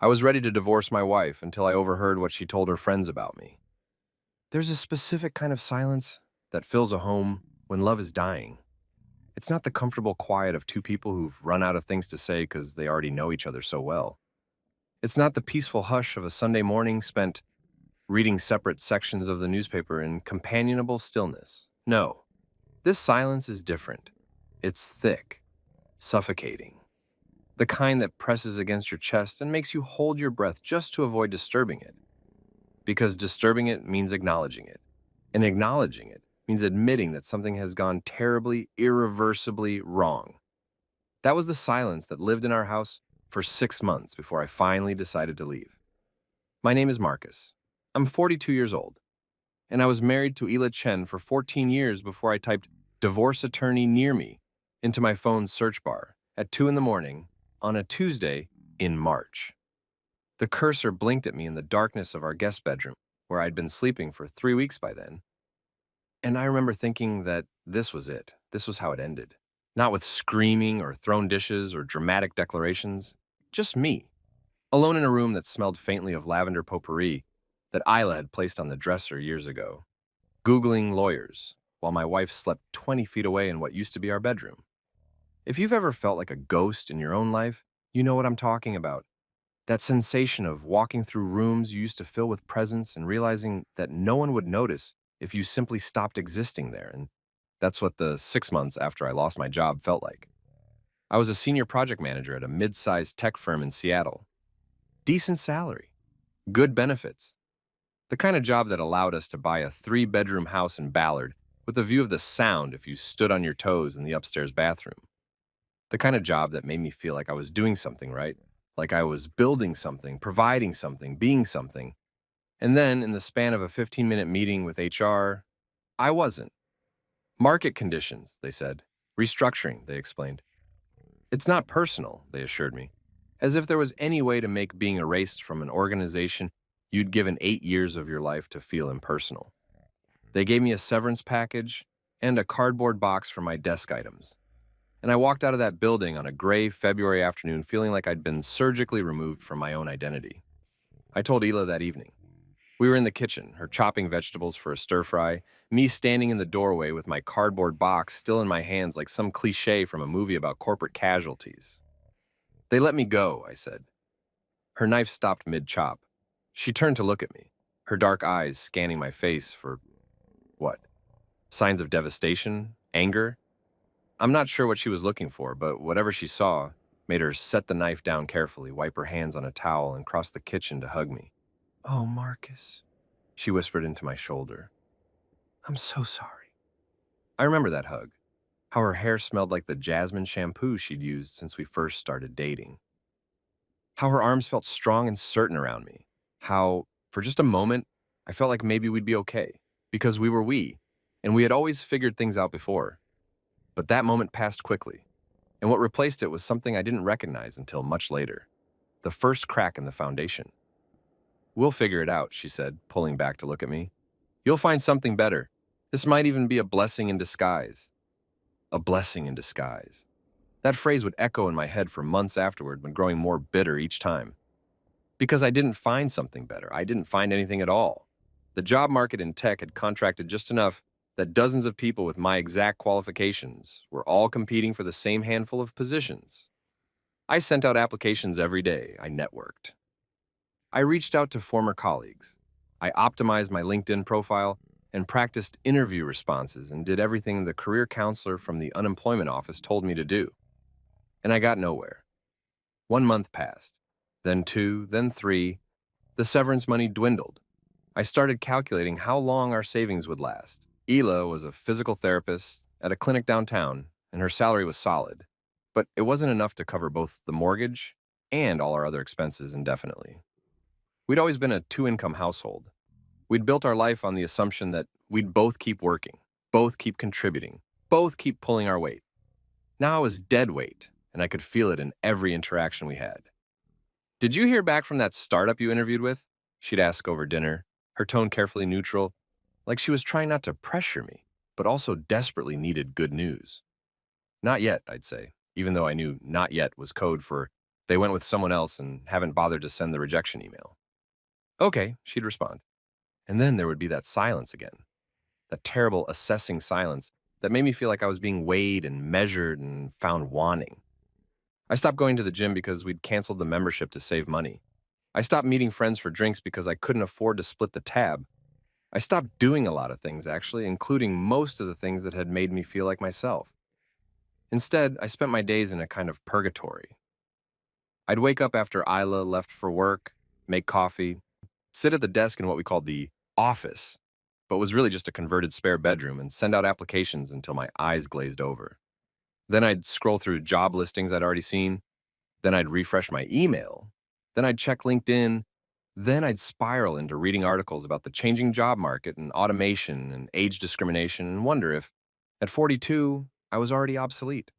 I was ready to divorce my wife until I overheard what she told her friends about me. There's a specific kind of silence that fills a home when love is dying. It's not the comfortable quiet of two people who've run out of things to say because they already know each other so well. It's not the peaceful hush of a Sunday morning spent reading separate sections of the newspaper in companionable stillness. No, this silence is different. It's thick, suffocating. The kind that presses against your chest and makes you hold your breath just to avoid disturbing it. Because disturbing it means acknowledging it. And acknowledging it means admitting that something has gone terribly, irreversibly wrong. That was the silence that lived in our house for 6 months before I finally decided to leave. My name is Marcus. I'm 42 years old, and I was married to Ela Chen for 14 years before I typed divorce attorney near me into my phone's search bar at 2 in the morning on a Tuesday in March. The cursor blinked at me in the darkness of our guest bedroom, where I'd been sleeping for 3 weeks by then. And I remember thinking that this was it. This was how it ended. Not with screaming or thrown dishes or dramatic declarations. Just me, alone in a room that smelled faintly of lavender potpourri that Isla had placed on the dresser years ago, Googling lawyers, while my wife slept 20 feet away in what used to be our bedroom. If you've ever felt like a ghost in your own life, you know what I'm talking about. That sensation of walking through rooms you used to fill with presence and realizing that no one would notice if you simply stopped existing there. And that's what the 6 months after I lost my job felt like. I was a senior project manager at a mid-sized tech firm in Seattle. Decent salary, good benefits, the kind of job that allowed us to buy a 3-bedroom house in Ballard with a view of the Sound if you stood on your toes in the upstairs bathroom. The kind of job that made me feel like I was doing something right, like I was building something, providing something, being something. And then, in the span of a 15-minute meeting with HR, I wasn't. Market conditions, they said. Restructuring, they explained. It's not personal, they assured me, as if there was any way to make being erased from an organization you'd given 8 years of your life to feel impersonal. They gave me a severance package and a cardboard box for my desk items. And I walked out of that building on a gray February afternoon feeling like I'd been surgically removed from my own identity. I told Ela that evening. We were in the kitchen, her chopping vegetables for a stir-fry, me standing in the doorway with my cardboard box still in my hands like some cliche from a movie about corporate casualties. They let me go, I said. Her knife stopped mid-chop. She turned to look at me, her dark eyes scanning my face for, what? Signs of devastation? Anger? I'm not sure what she was looking for, but whatever she saw made her set the knife down carefully, wipe her hands on a towel, and cross the kitchen to hug me. "Oh, Marcus," she whispered into my shoulder. "I'm so sorry." I remember that hug, how her hair smelled like the jasmine shampoo she'd used since we first started dating. How her arms felt strong and certain around me. How, for just a moment, I felt like maybe we'd be okay, because we were we, and we had always figured things out before. But that moment passed quickly, and what replaced it was something I didn't recognize until much later. The first crack in the foundation. "We'll figure it out," she said, pulling back to look at me. "You'll find something better. This might even be a blessing in disguise." A blessing in disguise. That phrase would echo in my head for months afterward when growing more bitter each time. Because I didn't find something better. I didn't find anything at all. The job market in tech had contracted just enough that dozens of people with my exact qualifications were all competing for the same handful of positions. I sent out applications every day. I networked. I reached out to former colleagues. I optimized my LinkedIn profile and practiced interview responses and did everything the career counselor from the unemployment office told me to do. And I got nowhere. 1 month passed, then 2, then 3. The severance money dwindled. I started calculating how long our savings would last. Ela was a physical therapist at a clinic downtown, and her salary was solid. But it wasn't enough to cover both the mortgage and all our other expenses indefinitely. We'd always been a 2-income household. We'd built our life on the assumption that we'd both keep working, both keep contributing, both keep pulling our weight. Now I was dead weight, and I could feel it in every interaction we had. "Did you hear back from that startup you interviewed with?" she'd ask over dinner, her tone carefully neutral, like she was trying not to pressure me, but also desperately needed good news. "Not yet," I'd say, even though I knew "not yet" was code for They went with someone else and haven't bothered to send the rejection email. Okay, she'd respond. And then there would be that silence again, that terrible assessing silence that made me feel like I was being weighed and measured and found wanting. I stopped going to the gym because we'd canceled the membership to save money. I stopped meeting friends for drinks because I couldn't afford to split the tab. I stopped doing a lot of things, actually, including most of the things that had made me feel like myself. Instead, I spent my days in a kind of purgatory. I'd wake up after Isla left for work, make coffee, sit at the desk in what we called the office, but was really just a converted spare bedroom, and send out applications until my eyes glazed over. Then I'd scroll through job listings I'd already seen. Then I'd refresh my email. Then I'd check LinkedIn. Then I'd spiral into reading articles about the changing job market and automation and age discrimination and wonder if, at 42, I was already obsolete.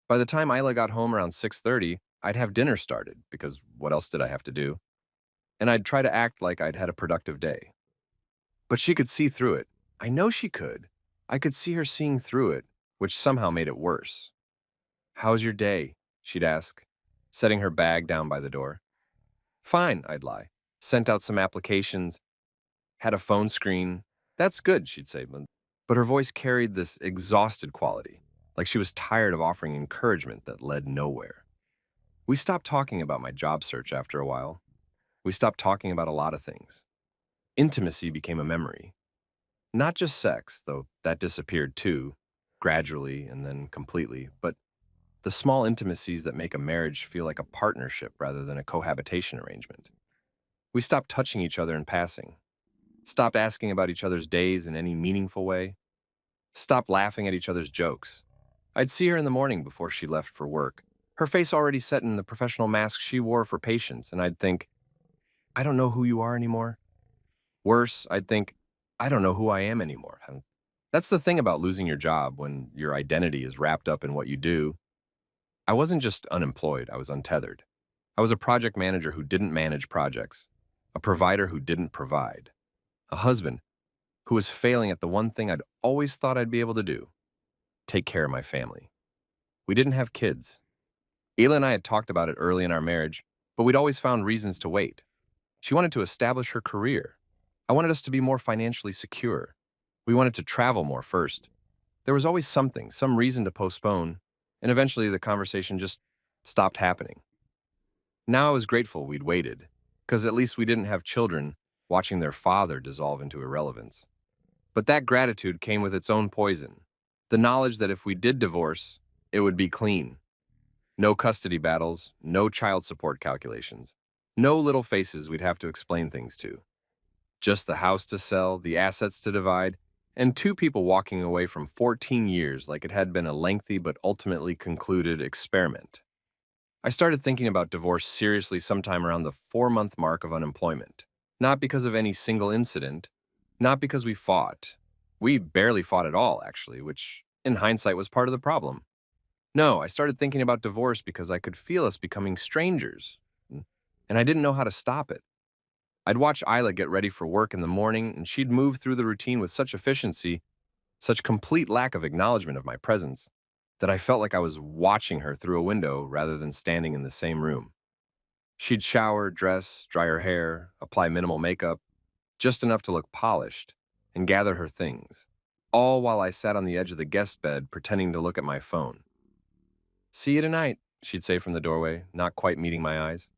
By the time Isla got home around 6:30, I'd have dinner started because what else did I have to do? And I'd try to act like I'd had a productive day. But she could see through it. I know she could. I could see her seeing through it, which somehow made it worse. "How's your day?" she'd ask, setting her bag down by the door. "Fine," I'd lie. "Sent out some applications, had a phone screen." "That's good," she'd say, but her voice carried this exhausted quality, like she was tired of offering encouragement that led nowhere. We stopped talking about my job search after a while. We stopped talking about a lot of things. Intimacy became a memory. Not just sex, though that disappeared too, gradually and then completely, but the small intimacies that make a marriage feel like a partnership rather than a cohabitation arrangement. We stopped touching each other in passing, stopped asking about each other's days in any meaningful way, stopped laughing at each other's jokes. I'd see her in the morning before she left for work, her face already set in the professional mask she wore for patients, and I'd think, "I don't know who you are anymore." Worse, I'd think, "I don't know who I am anymore." That's the thing about losing your job when your identity is wrapped up in what you do. I wasn't just unemployed, I was untethered. I was a project manager who didn't manage projects, a provider who didn't provide, a husband who was failing at the one thing I'd always thought I'd be able to do: take care of my family. We didn't have kids. Ayla and I had talked about it early in our marriage, but we'd always found reasons to wait. She wanted to establish her career. I wanted us to be more financially secure. We wanted to travel more first. There was always something, some reason to postpone, and eventually the conversation just stopped happening. Now I was grateful we'd waited, because at least we didn't have children watching their father dissolve into irrelevance. But that gratitude came with its own poison. The knowledge that if we did divorce, it would be clean. No custody battles, no child support calculations, no little faces we'd have to explain things to. Just the house to sell, the assets to divide, and two people walking away from 14 years like it had been a lengthy but ultimately concluded experiment. I started thinking about divorce seriously sometime around the 4-month mark of unemployment. Not because of any single incident, not because we fought. We barely fought at all, actually, which in hindsight was part of the problem. No, I started thinking about divorce because I could feel us becoming strangers, and I didn't know how to stop it. I'd watch Isla get ready for work in the morning, and she'd move through the routine with such efficiency, such complete lack of acknowledgement of my presence, that I felt like I was watching her through a window rather than standing in the same room. She'd shower, dress, dry her hair, apply minimal makeup, just enough to look polished, and gather her things, all while I sat on the edge of the guest bed pretending to look at my phone. "See you tonight," she'd say from the doorway, not quite meeting my eyes.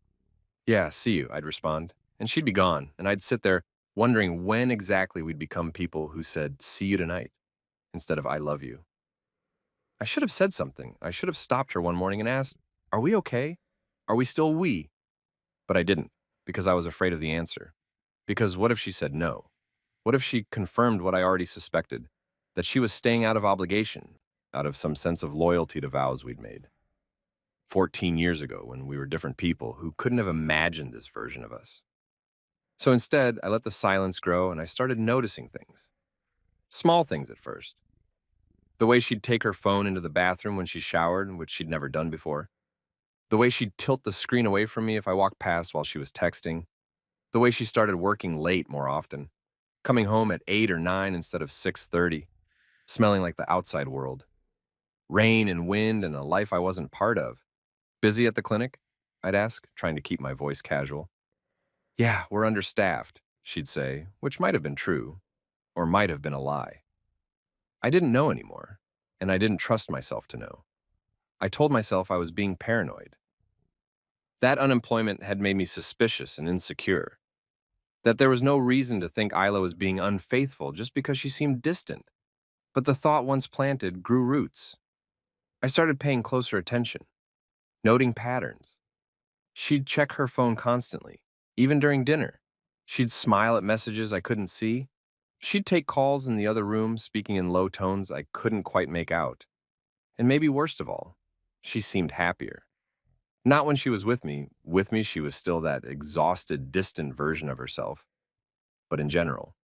"Yeah, see you," I'd respond, and she'd be gone, and I'd sit there wondering when exactly we'd become people who said, "See you tonight," instead of "I love you." I should have said something. I should have stopped her one morning and asked, "Are we okay? Are we still we?" But I didn't, because I was afraid of the answer. Because what if she said no? What if she confirmed what I already suspected, that she was staying out of obligation, out of some sense of loyalty to vows we'd made? 14 years ago, when we were different people who couldn't have imagined this version of us. So instead, I let the silence grow and I started noticing things. Small things at first. The way she'd take her phone into the bathroom when she showered, which she'd never done before. The way she'd tilt the screen away from me if I walked past while she was texting. The way she started working late more often, coming home at 8 or 9 instead of 6:30, smelling like the outside world. Rain and wind and a life I wasn't part of. Busy at the clinic? I'd ask, trying to keep my voice casual. Yeah, we're understaffed, she'd say, which might have been true, or might have been a lie. I didn't know anymore, and I didn't trust myself to know. I told myself I was being paranoid. That unemployment had made me suspicious and insecure, that there was no reason to think Isla was being unfaithful just because she seemed distant. But the thought once planted grew roots. I started paying closer attention, noting patterns. She'd check her phone constantly, even during dinner. She'd smile at messages I couldn't see. She'd take calls in the other room, speaking in low tones I couldn't quite make out. And maybe worst of all, she seemed happier. Not when she was with me. With me, she was still that exhausted, distant version of herself. But in general,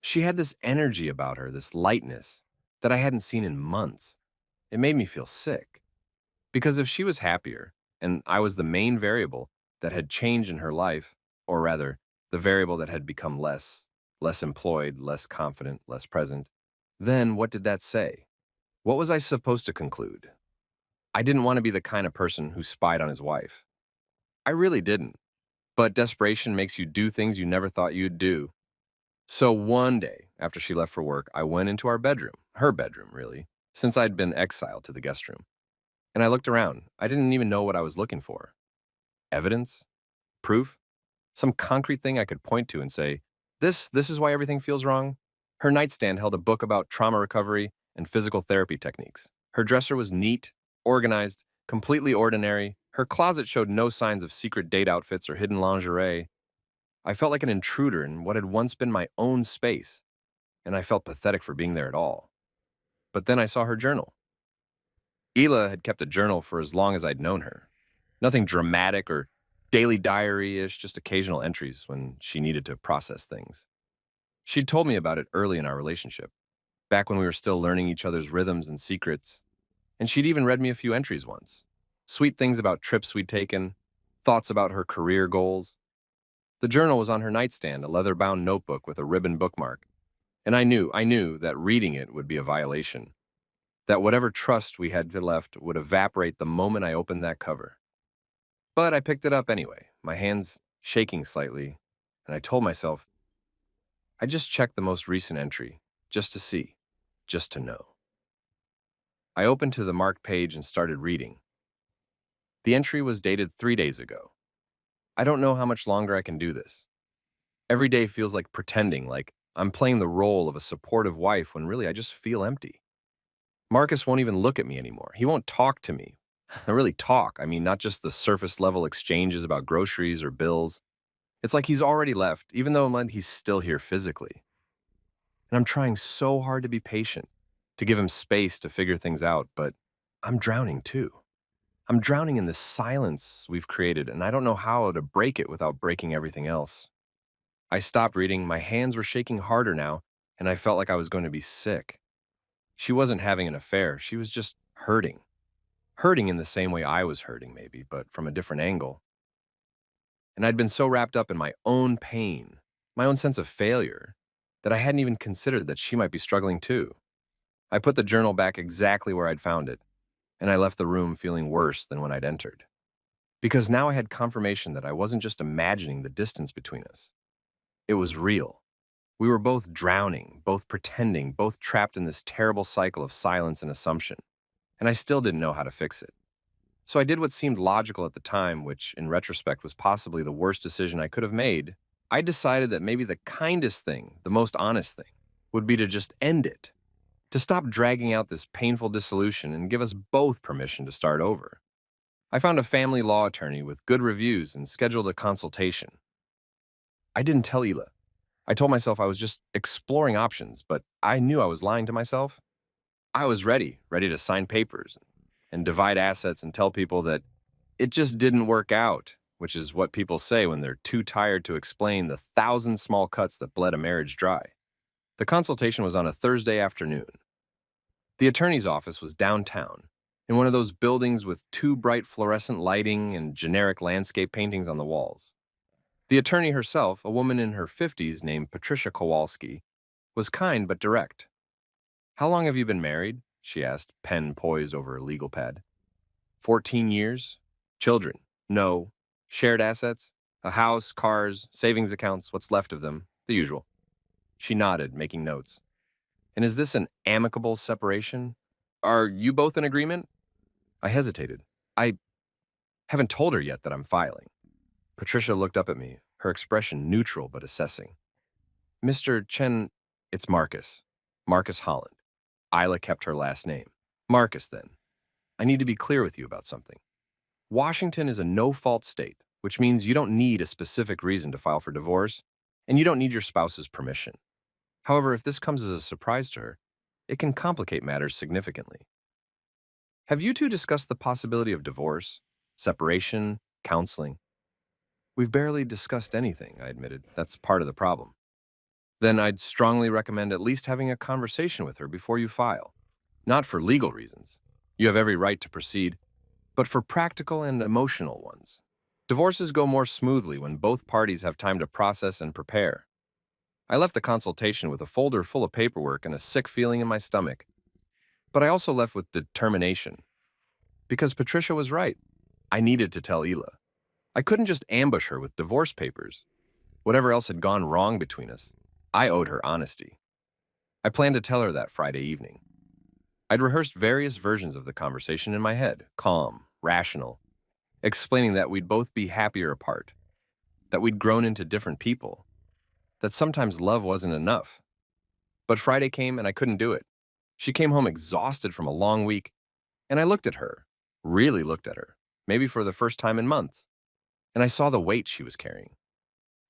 she had this energy about her, this lightness, that I hadn't seen in months. It made me feel sick. Because if she was happier, and I was the main variable that had changed in her life, or rather, the variable that had become less employed, less confident, less present, then what did that say? What was I supposed to conclude? I didn't want to be the kind of person who spied on his wife. I really didn't. But desperation makes you do things you never thought you'd do. So one day, after she left for work, I went into our bedroom, her bedroom, really, since I'd been exiled to the guest room. And I looked around. I didn't even know what I was looking for. Evidence? Proof? Some concrete thing I could point to and say, this is why everything feels wrong? Her nightstand held a book about trauma recovery and physical therapy techniques. Her dresser was neat, organized, completely ordinary. Her closet showed no signs of secret date outfits or hidden lingerie. I felt like an intruder in what had once been my own space, and I felt pathetic for being there at all. But then I saw her journal. Hila had kept a journal for as long as I'd known her. Nothing dramatic or daily diary-ish, just occasional entries when she needed to process things. She'd told me about it early in our relationship, back when we were still learning each other's rhythms and secrets, and she'd even read me a few entries once. Sweet things about trips we'd taken, thoughts about her career goals. The journal was on her nightstand, a leather-bound notebook with a ribbon bookmark, and I knew that reading it would be a violation, that whatever trust we had left would evaporate the moment I opened that cover. But I picked it up anyway, my hands shaking slightly, and I told myself, I just checked the most recent entry, just to see, just to know. I opened to the marked page and started reading. The entry was dated 3 days ago. I don't know how much longer I can do this. Every day feels like pretending, like I'm playing the role of a supportive wife when really I just feel empty. Marcus won't even look at me anymore. He won't talk to me. Not really talk. I mean, not just the surface level exchanges about groceries or bills. It's like he's already left, even though he's still here physically. And I'm trying so hard to be patient, to give him space to figure things out, but I'm drowning too. I'm drowning in this silence we've created, and I don't know how to break it without breaking everything else. I stopped reading, my hands were shaking harder now, and I felt like I was going to be sick. She wasn't having an affair, she was just hurting. Hurting in the same way I was hurting, maybe, but from a different angle. And I'd been so wrapped up in my own pain, my own sense of failure, that I hadn't even considered that she might be struggling too. I put the journal back exactly where I'd found it, and I left the room feeling worse than when I'd entered. Because now I had confirmation that I wasn't just imagining the distance between us. It was real. We were both drowning, both pretending, both trapped in this terrible cycle of silence and assumption, and I still didn't know how to fix it. So I did what seemed logical at the time, which in retrospect was possibly the worst decision I could have made. I decided that maybe the kindest thing, the most honest thing, would be to just end it, to stop dragging out this painful dissolution and give us both permission to start over. I found a family law attorney with good reviews and scheduled a consultation. I didn't tell Hila. I told myself I was just exploring options, but I knew I was lying to myself. I was ready to sign papers and divide assets and tell people that it just didn't work out, which is what people say when they're too tired to explain the thousand small cuts that bled a marriage dry. The consultation was on a Thursday afternoon. The attorney's office was downtown, in one of those buildings with too bright fluorescent lighting and generic landscape paintings on the walls. The attorney herself, a woman in her 50s named Patricia Kowalski, was kind but direct. How long have you been married? She asked, pen poised over a legal pad. 14 years? Children? No. Shared assets? A house, cars, savings accounts, what's left of them, the usual. She nodded, making notes. And is this an amicable separation? Are you both in agreement? I hesitated. I haven't told her yet that I'm filing. Patricia looked up at me, her expression neutral but assessing. Mr. Chen, it's Marcus. Marcus Holland. Isla kept her last name. Marcus, then. I need to be clear with you about something. Washington is a no-fault state, which means you don't need a specific reason to file for divorce, and you don't need your spouse's permission. However, if this comes as a surprise to her, it can complicate matters significantly. Have you two discussed the possibility of divorce, separation, counseling? We've barely discussed anything, I admitted. That's part of the problem. Then I'd strongly recommend at least having a conversation with her before you file. Not for legal reasons. You have every right to proceed, but for practical and emotional ones. Divorces go more smoothly when both parties have time to process and prepare. I left the consultation with a folder full of paperwork and a sick feeling in my stomach. But I also left with determination. Because Patricia was right. I needed to tell Hila. I couldn't just ambush her with divorce papers. Whatever else had gone wrong between us, I owed her honesty. I planned to tell her that Friday evening. I'd rehearsed various versions of the conversation in my head, calm, rational, explaining that we'd both be happier apart, that we'd grown into different people, that sometimes love wasn't enough. But Friday came and I couldn't do it. She came home exhausted from a long week, and I looked at her, really looked at her, maybe for the first time in months, and I saw the weight she was carrying,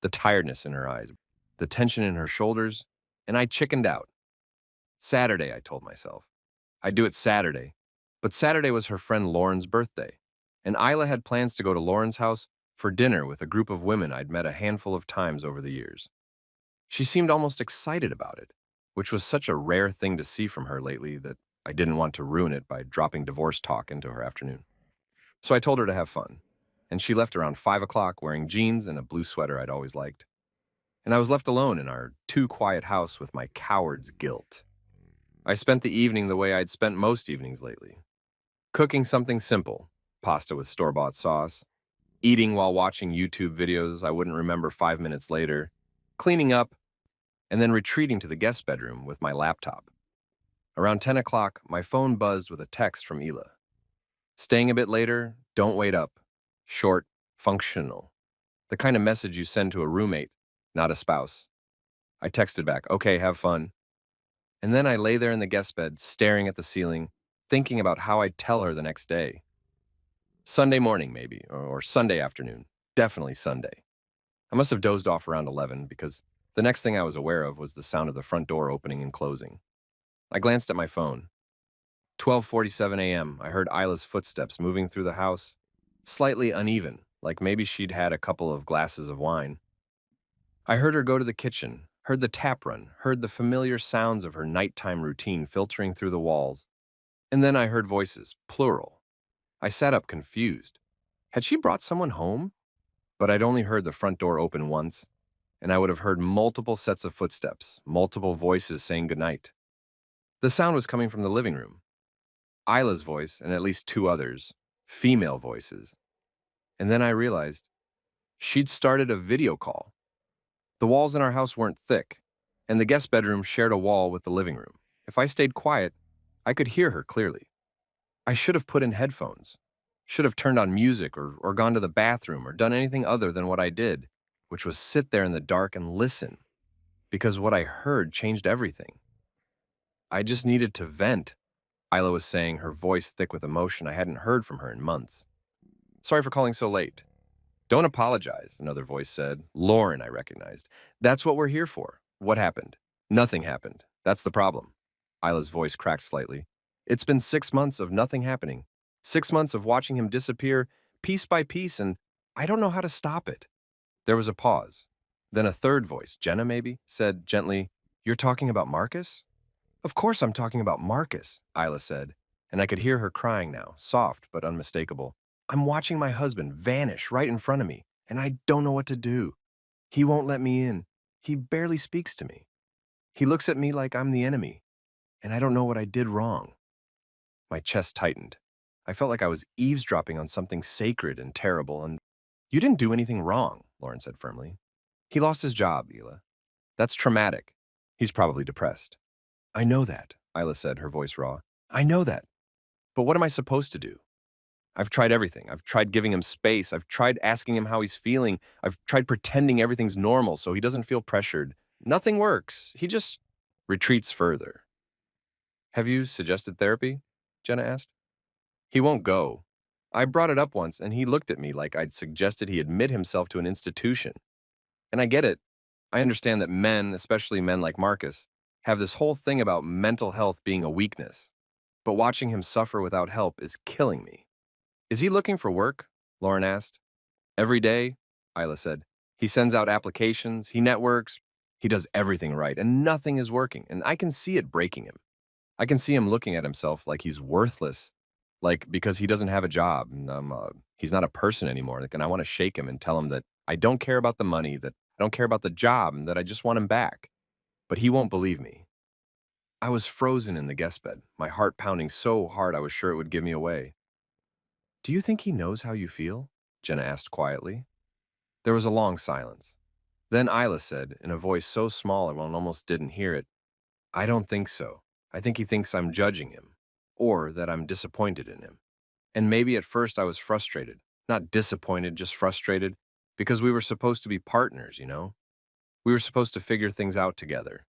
the tiredness in her eyes, the tension in her shoulders, and I chickened out. Saturday, I told myself. I'd do it Saturday, but Saturday was her friend Lauren's birthday, and Isla had plans to go to Lauren's house for dinner with a group of women I'd met a handful of times over the years. She seemed almost excited about it, which was such a rare thing to see from her lately that I didn't want to ruin it by dropping divorce talk into her afternoon. So I told her to have fun, and she left around 5 o'clock wearing jeans and a blue sweater I'd always liked. And I was left alone in our too-quiet house with my coward's guilt. I spent the evening the way I'd spent most evenings lately. Cooking something simple, pasta with store-bought sauce, eating while watching YouTube videos I wouldn't remember 5 minutes later, cleaning up, and then retreating to the guest bedroom with my laptop. Around 10 o'clock, my phone buzzed with a text from Hila. Staying a bit later, don't wait up. Short, functional. The kind of message you send to a roommate, not a spouse. I texted back, okay, have fun. And then I lay there in the guest bed, staring at the ceiling, thinking about how I'd tell her the next day. Sunday morning, maybe, or Sunday afternoon. Definitely Sunday. I must have dozed off around 11 because the next thing I was aware of was the sound of the front door opening and closing. I glanced at my phone. 12:47 a.m., I heard Isla's footsteps moving through the house, slightly uneven, like maybe she'd had a couple of glasses of wine. I heard her go to the kitchen, heard the tap run, heard the familiar sounds of her nighttime routine filtering through the walls. And then I heard voices, plural. I sat up confused. Had she brought someone home? But I'd only heard the front door open once, and I would have heard multiple sets of footsteps, multiple voices saying goodnight. The sound was coming from the living room. Isla's voice, and at least two others, female voices. And then I realized she'd started a video call. The walls in our house weren't thick, and the guest bedroom shared a wall with the living room. If I stayed quiet, I could hear her clearly. I should have put in headphones, should have turned on music or gone to the bathroom or done anything other than what I did, which was sit there in the dark and listen, because what I heard changed everything. I just needed to vent, Isla was saying, her voice thick with emotion I hadn't heard from her in months. Sorry for calling so late. Don't apologize, another voice said. Lauren, I recognized. That's what we're here for. What happened? Nothing happened. That's the problem. Isla's voice cracked slightly. It's been 6 months of nothing happening. 6 months of watching him disappear piece by piece, and I don't know how to stop it. There was a pause. Then a third voice, Jenna maybe, said gently, You're talking about Marcus? Of course I'm talking about Marcus, Isla said, and I could hear her crying now, soft but unmistakable. I'm watching my husband vanish right in front of me, and I don't know what to do. He won't let me in. He barely speaks to me. He looks at me like I'm the enemy, and I don't know what I did wrong. My chest tightened. I felt like I was eavesdropping on something sacred and terrible, and you didn't do anything wrong, Lauren said firmly. He lost his job, Ela. That's traumatic. He's probably depressed. I know that, Isla said, her voice raw. I know that. But what am I supposed to do? I've tried everything. I've tried giving him space. I've tried asking him how he's feeling. I've tried pretending everything's normal so he doesn't feel pressured. Nothing works. He just retreats further. Have you suggested therapy? Jenna asked. He won't go. I brought it up once, and he looked at me like I'd suggested he admit himself to an institution. And I get it. I understand that men, especially men like Marcus, have this whole thing about mental health being a weakness. But watching him suffer without help is killing me. Is he looking for work? Lauren asked. Every day, Isla said. He sends out applications, he networks, he does everything right, and nothing is working, and I can see it breaking him. I can see him looking at himself like he's worthless, like because he doesn't have a job, and he's not a person anymore. Like, and I want to shake him and tell him that I don't care about the money, that I don't care about the job, and that I just want him back. But he won't believe me. I was frozen in the guest bed, my heart pounding so hard I was sure it would give me away. Do you think he knows how you feel? Jenna asked quietly. There was a long silence. Then Isla said, in a voice so small one almost didn't hear it, I don't think so. I think he thinks I'm judging him, or that I'm disappointed in him. And maybe at first I was frustrated. Not disappointed, just frustrated, because we were supposed to be partners, you know? We were supposed to figure things out together.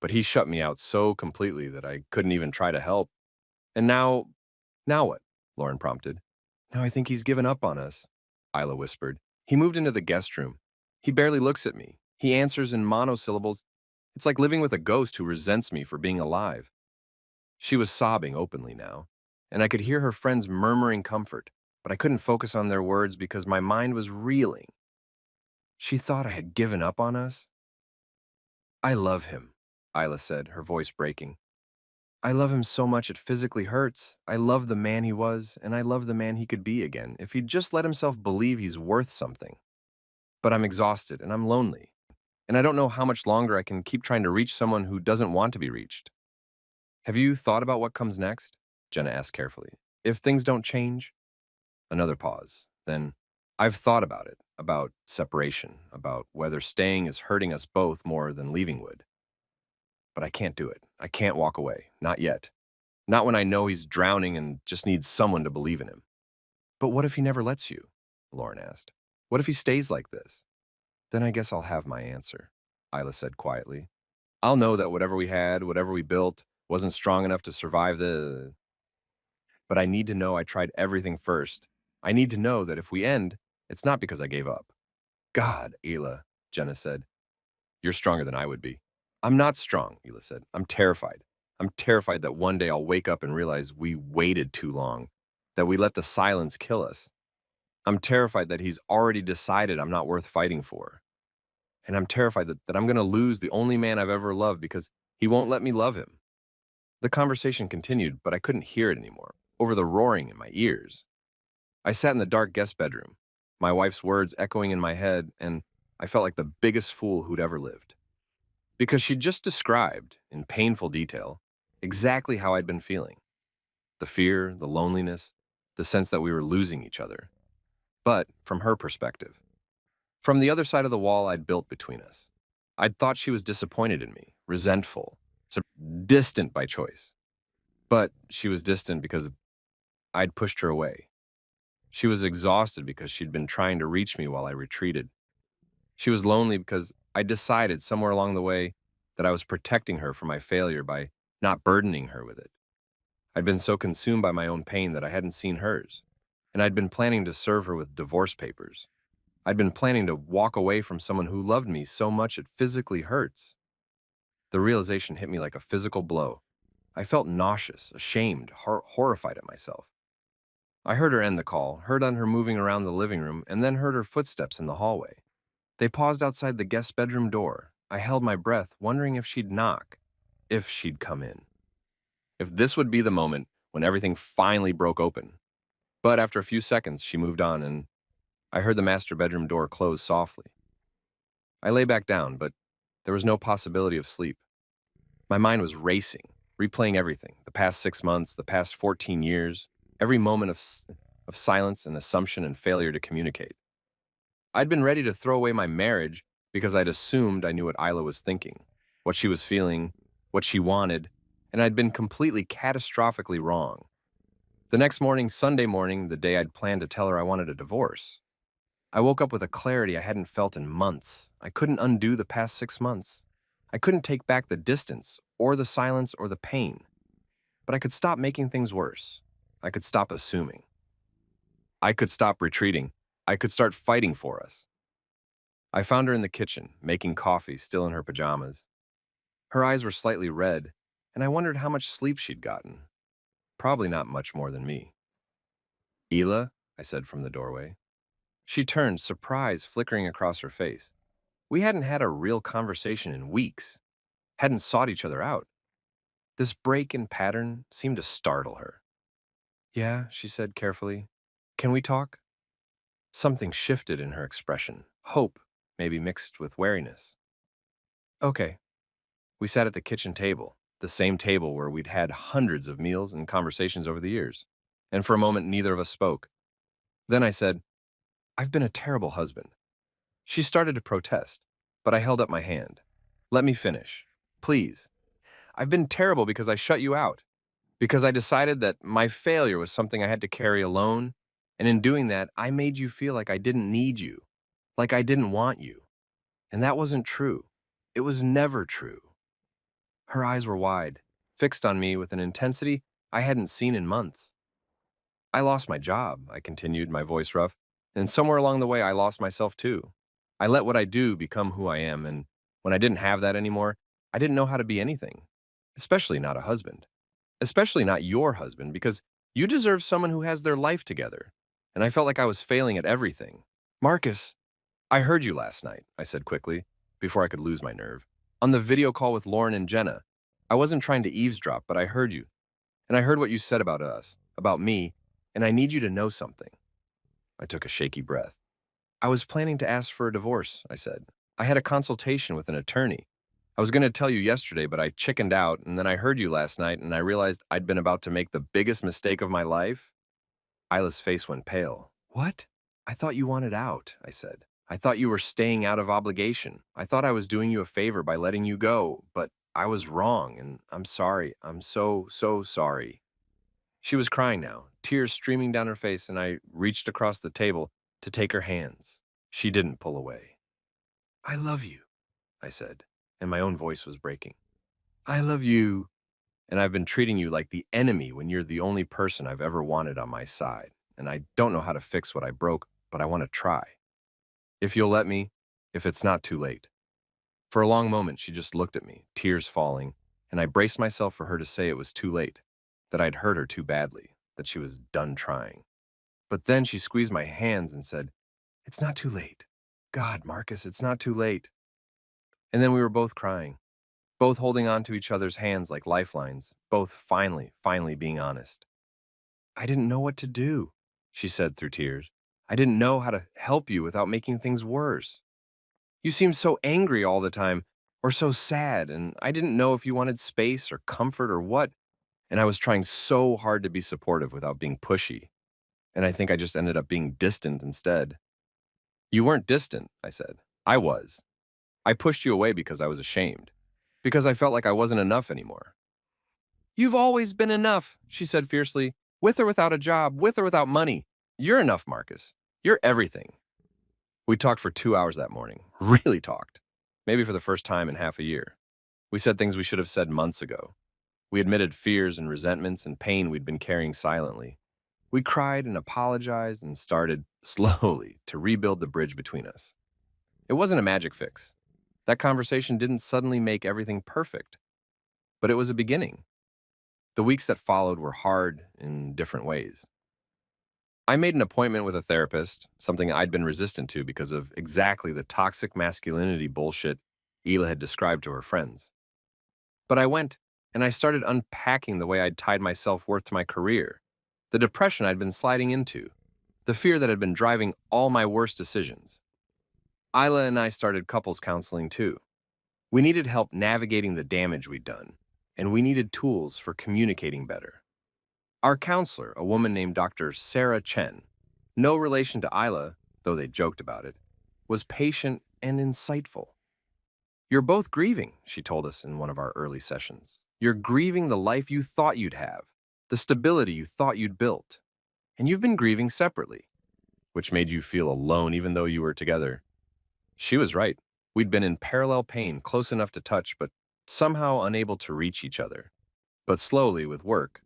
But he shut me out so completely that I couldn't even try to help. And now what? Lauren prompted. Now I think he's given up on us, Isla whispered. He moved into the guest room. He barely looks at me. He answers in monosyllables. It's like living with a ghost who resents me for being alive. She was sobbing openly now, and I could hear her friends murmuring comfort, but I couldn't focus on their words because my mind was reeling. She thought I had given up on us? I love him, Isla said, her voice breaking. I love him so much it physically hurts. I love the man he was, and I love the man he could be again if he'd just let himself believe he's worth something. But I'm exhausted, and I'm lonely, and I don't know how much longer I can keep trying to reach someone who doesn't want to be reached. Have you thought about what comes next? Jenna asked carefully. If things don't change? Another pause. Then, I've thought about it, about separation, about whether staying is hurting us both more than leaving would. But I can't do it. I can't walk away. Not yet. Not when I know he's drowning and just needs someone to believe in him. But what if he never lets you? Lauren asked. What if he stays like this? Then I guess I'll have my answer, Isla said quietly. I'll know that whatever we had, whatever we built, wasn't strong enough to survive the... But I need to know I tried everything first. I need to know that if we end, it's not because I gave up. God, Ela, Jenna said. You're stronger than I would be. I'm not strong, Ela said. I'm terrified. I'm terrified that one day I'll wake up and realize we waited too long, that we let the silence kill us. I'm terrified that he's already decided I'm not worth fighting for. And I'm terrified that I'm going to lose the only man I've ever loved because he won't let me love him. The conversation continued, but I couldn't hear it anymore, over the roaring in my ears. I sat in the dark guest bedroom, my wife's words echoing in my head, and I felt like the biggest fool who'd ever lived. Because she'd just described, in painful detail, exactly how I'd been feeling. The fear, the loneliness, the sense that we were losing each other. But from her perspective. From the other side of the wall I'd built between us. I'd thought she was disappointed in me, resentful, distant by choice. But she was distant because I'd pushed her away. She was exhausted because she'd been trying to reach me while I retreated. She was lonely because I decided somewhere along the way that I was protecting her from my failure by not burdening her with it. I'd been so consumed by my own pain that I hadn't seen hers, and I'd been planning to serve her with divorce papers. I'd been planning to walk away from someone who loved me so much it physically hurts. The realization hit me like a physical blow. I felt nauseous, ashamed, horrified at myself. I heard her end the call, heard on her moving around the living room, and then heard her footsteps in the hallway. They paused outside the guest bedroom door. I held my breath, wondering if she'd knock, if she'd come in. If this would be the moment when everything finally broke open. But after a few seconds, she moved on, and I heard the master bedroom door close softly. I lay back down, but there was no possibility of sleep. My mind was racing, replaying everything, the past 6 months, the past 14 years, every moment of silence and assumption and failure to communicate. I'd been ready to throw away my marriage because I'd assumed I knew what Isla was thinking, what she was feeling, what she wanted, and I'd been completely catastrophically wrong. The next morning, Sunday morning, the day I'd planned to tell her I wanted a divorce, I woke up with a clarity I hadn't felt in months. I couldn't undo the past 6 months. I couldn't take back the distance, or the silence, or the pain. But I could stop making things worse. I could stop assuming. I could stop retreating. I could start fighting for us. I found her in the kitchen, making coffee, still in her pajamas. Her eyes were slightly red, and I wondered how much sleep she'd gotten. Probably not much more than me. "Ela," I said from the doorway. She turned, surprise flickering across her face. We hadn't had a real conversation in weeks, hadn't sought each other out. This break in pattern seemed to startle her. "Yeah," she said carefully. "Can we talk?" Something shifted in her expression, hope, maybe mixed with wariness. "Okay." We sat at the kitchen table, the same table where we'd had hundreds of meals and conversations over the years. And for a moment, neither of us spoke. Then I said, "I've been a terrible husband." She started to protest, but I held up my hand. "Let me finish. Please. I've been terrible because I shut you out, because I decided that my failure was something I had to carry alone, and in doing that, I made you feel like I didn't need you, like I didn't want you. And that wasn't true. It was never true." Her eyes were wide, fixed on me with an intensity I hadn't seen in months. "I lost my job," I continued, my voice rough, "and somewhere along the way I lost myself too. I let what I do become who I am, and when I didn't have that anymore, I didn't know how to be anything, especially not a husband. Especially not your husband, because you deserve someone who has their life together. And I felt like I was failing at everything. Marcus, I heard you last night," I said quickly, before I could lose my nerve. "On the video call with Lauren and Jenna. I wasn't trying to eavesdrop, but I heard you. And I heard what you said about us, about me, and I need you to know something." I took a shaky breath. "I was planning to ask for a divorce," I said. "I had a consultation with an attorney. I was going to tell you yesterday, but I chickened out, and then I heard you last night, and I realized I'd been about to make the biggest mistake of my life." Isla's face went pale. "What?" "I thought you wanted out," I said. "I thought you were staying out of obligation. I thought I was doing you a favor by letting you go, but I was wrong, and I'm sorry. I'm so, so sorry." She was crying now, tears streaming down her face, and I reached across the table to take her hands. She didn't pull away. "I love you," I said, and my own voice was breaking. "I love you, and I've been treating you like the enemy when you're the only person I've ever wanted on my side, and I don't know how to fix what I broke, but I want to try. If you'll let me, if it's not too late." For a long moment, she just looked at me, tears falling, and I braced myself for her to say it was too late, that I'd hurt her too badly, that she was done trying. But then she squeezed my hands and said, "It's not too late. God, Marcus, it's not too late." And then we were both crying, both holding on to each other's hands like lifelines, both finally being honest. "I didn't know what to do," she said through tears. "I didn't know how to help you without making things worse. You seemed so angry all the time, or so sad, and I didn't know if you wanted space or comfort or what, and I was trying so hard to be supportive without being pushy, and I think I just ended up being distant instead." "You weren't distant," I said. "I was. I pushed you away because I was ashamed, because I felt like I wasn't enough anymore." "You've always been enough," she said fiercely, "with or without a job, with or without money. You're enough, Marcus. You're everything." We talked for 2 hours that morning, really talked, maybe for the first time in half a year. We said things we should have said months ago. We admitted fears and resentments and pain we'd been carrying silently. We cried and apologized and started, slowly, to rebuild the bridge between us. It wasn't a magic fix. That conversation didn't suddenly make everything perfect, but it was a beginning. The weeks that followed were hard in different ways. I made an appointment with a therapist, something I'd been resistant to because of exactly the toxic masculinity bullshit Ela had described to her friends. But I went, and I started unpacking the way I'd tied my self-worth to my career, the depression I'd been sliding into, the fear that had been driving all my worst decisions. Isla and I started couples counseling too. We needed help navigating the damage we'd done, and we needed tools for communicating better. Our counselor, a woman named Dr. Sarah Chen, no relation to Isla, though they joked about it, was patient and insightful. You're both grieving, she told us in one of our early sessions. You're grieving the life you thought you'd have, the stability you thought you'd built, and you've been grieving separately, which made you feel alone even though you were together. She was right. We'd been in parallel pain, close enough to touch, but somehow unable to reach each other. But slowly, with work,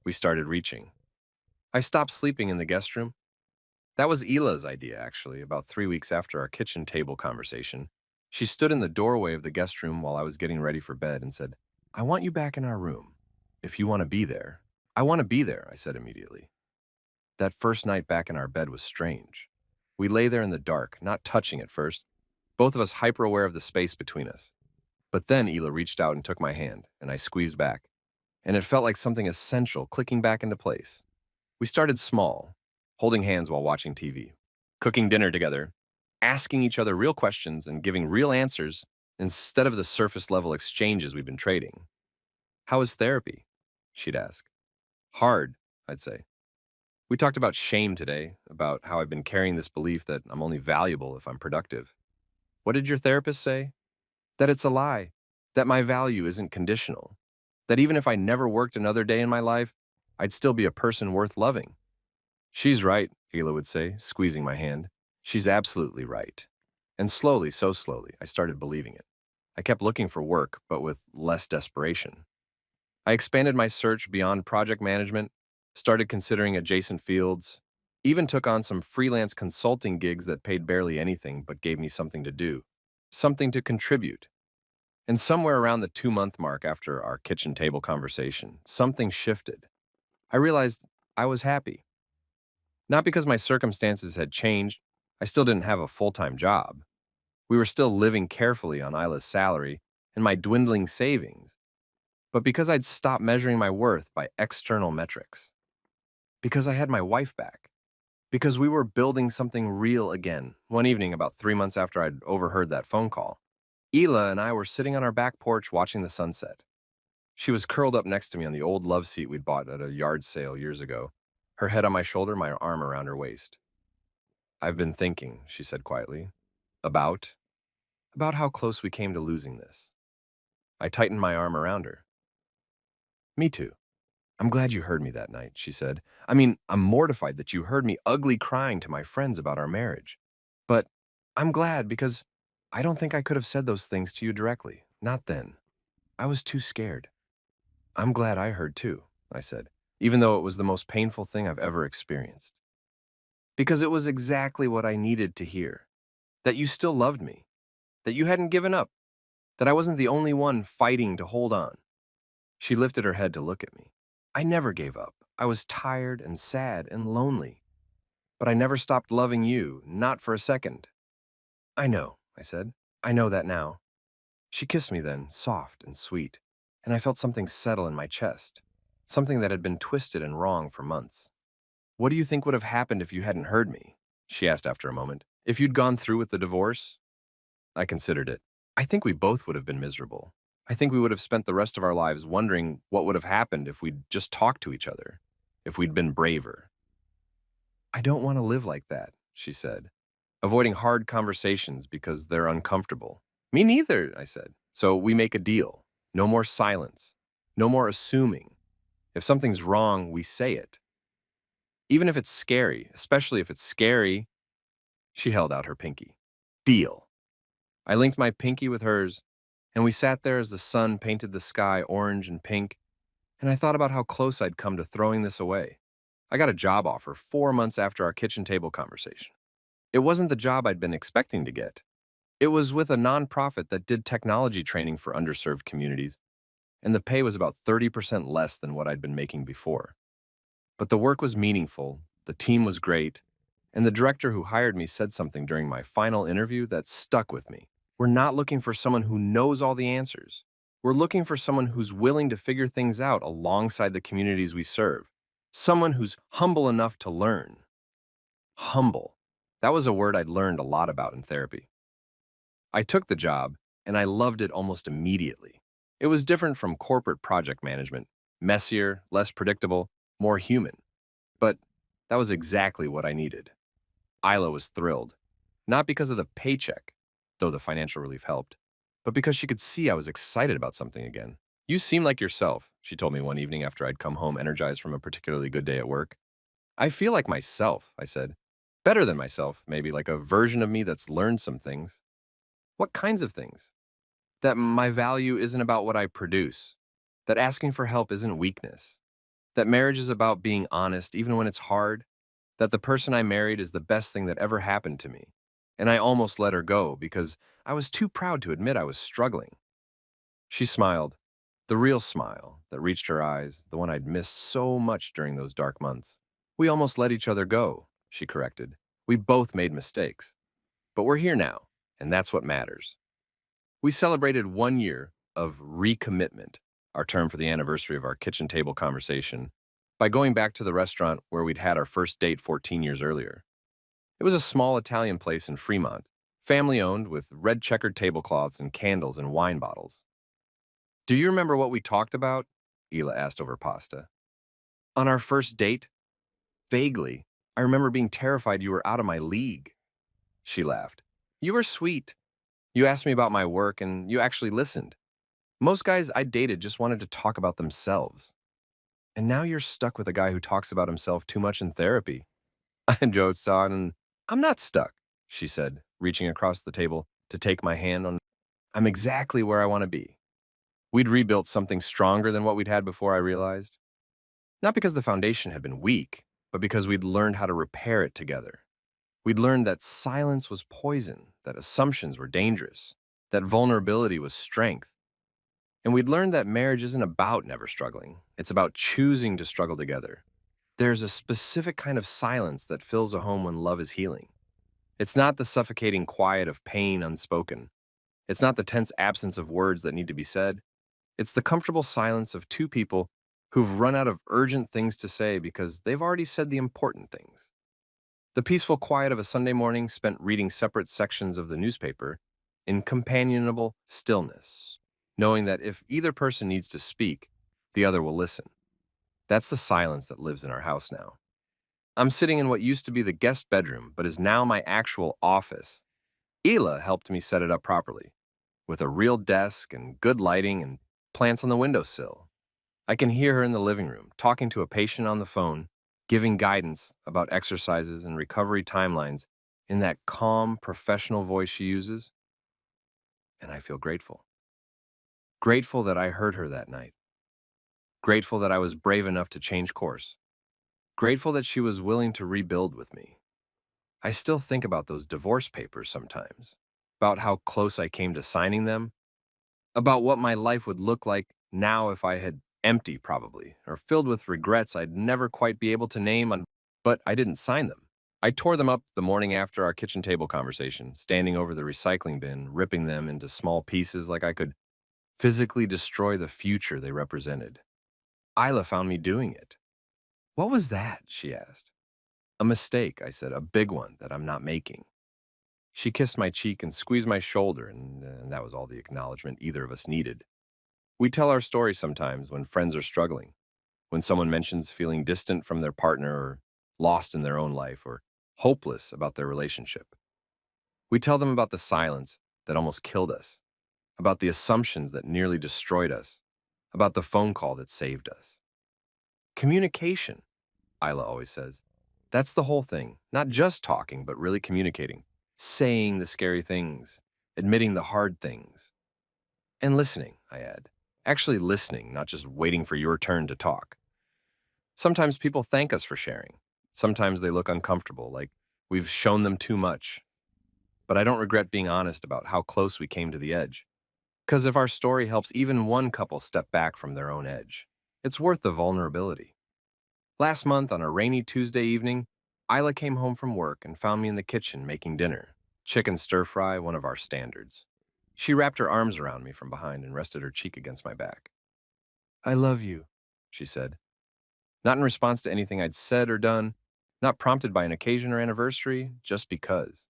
we started reaching. I stopped sleeping in the guest room. That was Ila's idea, actually, about 3 weeks after our kitchen table conversation. She stood in the doorway of the guest room while I was getting ready for bed and said, I want you back in our room. If you want to be there. I want to be there, I said immediately. That first night back in our bed was strange. We lay there in the dark, not touching at first, both of us hyper aware of the space between us. But then Ela reached out and took my hand, and I squeezed back. And it felt like something essential clicking back into place. We started small, holding hands while watching TV, cooking dinner together, asking each other real questions and giving real answers instead of the surface level exchanges we've been trading. How is therapy? She'd ask. Hard, I'd say. We talked about shame today, about how I've been carrying this belief that I'm only valuable if I'm productive. What did your therapist say? That it's a lie, that my value isn't conditional, that even if I never worked another day in my life, I'd still be a person worth loving. She's right, Ela would say, squeezing my hand. She's absolutely right. And slowly, so slowly, I started believing it. I kept looking for work, but with less desperation. I expanded my search beyond project management, started considering adjacent fields, even took on some freelance consulting gigs that paid barely anything but gave me something to do, something to contribute. And somewhere around the 2 month mark after our kitchen table conversation, something shifted. I realized I was happy. Not because my circumstances had changed, I still didn't have a full-time job. We were still living carefully on Isla's salary and my dwindling savings, but because I'd stopped measuring my worth by external metrics. Because I had my wife back. Because we were building something real again. One evening, about 3 months after I'd overheard that phone call, Ela and I were sitting on our back porch watching the sunset. She was curled up next to me on the old love seat we'd bought at a yard sale years ago, her head on my shoulder, my arm around her waist. I've been thinking, she said quietly, about how close we came to losing this. I tightened my arm around her. Me too. I'm glad you heard me that night, she said. I mean, I'm mortified that you heard me ugly crying to my friends about our marriage. But I'm glad because I don't think I could have said those things to you directly. Not then. I was too scared. I'm glad I heard too, I said, even though it was the most painful thing I've ever experienced. Because it was exactly what I needed to hear. That you still loved me. That you hadn't given up. That I wasn't the only one fighting to hold on. She lifted her head to look at me. I never gave up. I was tired and sad and lonely. But I never stopped loving you, not for a second. I know, I said. I know that now. She kissed me then, soft and sweet, and I felt something settle in my chest, something that had been twisted and wrong for months. What do you think would have happened if you hadn't heard me? She asked after a moment. If you'd gone through with the divorce? I considered it. I think we both would have been miserable. I think we would have spent the rest of our lives wondering what would have happened if we'd just talked to each other, if we'd been braver. I don't want to live like that, she said, avoiding hard conversations because they're uncomfortable. Me neither, I said. So we make a deal. No more silence. No more assuming. If something's wrong, we say it. Even if it's scary, especially if it's scary, she held out her pinky. Deal. I linked my pinky with hers, and we sat there as the sun painted the sky orange and pink, and I thought about how close I'd come to throwing this away. I got a job offer 4 months after our kitchen table conversation. It wasn't the job I'd been expecting to get. It was with a nonprofit that did technology training for underserved communities, and the pay was about 30% less than what I'd been making before. But the work was meaningful, the team was great, and the director who hired me said something during my final interview that stuck with me. We're not looking for someone who knows all the answers. We're looking for someone who's willing to figure things out alongside the communities we serve. Someone who's humble enough to learn. Humble. That was a word I'd learned a lot about in therapy. I took the job, and I loved it almost immediately. It was different from corporate project management, messier, less predictable, more human. But that was exactly what I needed. Isla was thrilled, not because of the paycheck, though the financial relief helped, but because she could see I was excited about something again. You seem like yourself, she told me one evening after I'd come home energized from a particularly good day at work. I feel like myself, I said. Better than myself, maybe like a version of me that's learned some things. What kinds of things? That my value isn't about what I produce, that asking for help isn't weakness, that marriage is about being honest even when it's hard, that the person I married is the best thing that ever happened to me. And I almost let her go because I was too proud to admit I was struggling. She smiled, the real smile that reached her eyes, the one I'd missed so much during those dark months. We almost let each other go, she corrected. We both made mistakes. But we're here now, and that's what matters. We celebrated 1 year of recommitment, our term for the anniversary of our kitchen table conversation, by going back to the restaurant where we'd had our first date 14 years earlier. It was a small Italian place in Fremont, family owned with red checkered tablecloths and candles and wine bottles. Do you remember what we talked about? Ela asked over pasta. On our first date? Vaguely. I remember being terrified you were out of my league. She laughed. You were sweet. You asked me about my work and you actually listened. Most guys I dated just wanted to talk about themselves. And now you're stuck with a guy who talks about himself too much in therapy. And Joe saw it and I'm not stuck, she said, reaching across the table to take my hand on. I'm exactly where I want to be. We'd rebuilt something stronger than what we'd had before, I realized. Not because the foundation had been weak, but because we'd learned how to repair it together. We'd learned that silence was poison, that assumptions were dangerous, that vulnerability was strength. And we'd learned that marriage isn't about never struggling. It's about choosing to struggle together. There's a specific kind of silence that fills a home when love is healing. It's not the suffocating quiet of pain unspoken. It's not the tense absence of words that need to be said. It's the comfortable silence of two people who've run out of urgent things to say because they've already said the important things. The peaceful quiet of a Sunday morning spent reading separate sections of the newspaper in companionable stillness, knowing that if either person needs to speak, the other will listen. That's the silence that lives in our house now. I'm sitting in what used to be the guest bedroom, but is now my actual office. Ela helped me set it up properly, with a real desk and good lighting and plants on the windowsill. I can hear her in the living room, talking to a patient on the phone, giving guidance about exercises and recovery timelines in that calm, professional voice she uses. And I feel grateful. Grateful that I heard her that night. Grateful that I was brave enough to change course. Grateful that she was willing to rebuild with me. I still think about those divorce papers sometimes, about how close I came to signing them, about what my life would look like now if I had empty probably, or filled with regrets I'd never quite be able to name, but I didn't sign them. I tore them up the morning after our kitchen table conversation, standing over the recycling bin, ripping them into small pieces like I could physically destroy the future they represented. Isla found me doing it. What was that? She asked. A mistake, I said, a big one that I'm not making. She kissed my cheek and squeezed my shoulder, and that was all the acknowledgement either of us needed. We tell our story sometimes when friends are struggling, when someone mentions feeling distant from their partner or lost in their own life or hopeless about their relationship. We tell them about the silence that almost killed us, about the assumptions that nearly destroyed us, about the phone call that saved us. Communication, Isla always says. That's the whole thing, not just talking, but really communicating, saying the scary things, admitting the hard things, and listening, I add. Actually listening, not just waiting for your turn to talk. Sometimes people thank us for sharing. Sometimes they look uncomfortable, like we've shown them too much. But I don't regret being honest about how close we came to the edge. Because if our story helps even one couple step back from their own edge, it's worth the vulnerability. Last month, on a rainy Tuesday evening, Isla came home from work and found me in the kitchen making dinner. Chicken stir fry, one of our standards. She wrapped her arms around me from behind and rested her cheek against my back. I love you, she said. Not in response to anything I'd said or done, not prompted by an occasion or anniversary, just because.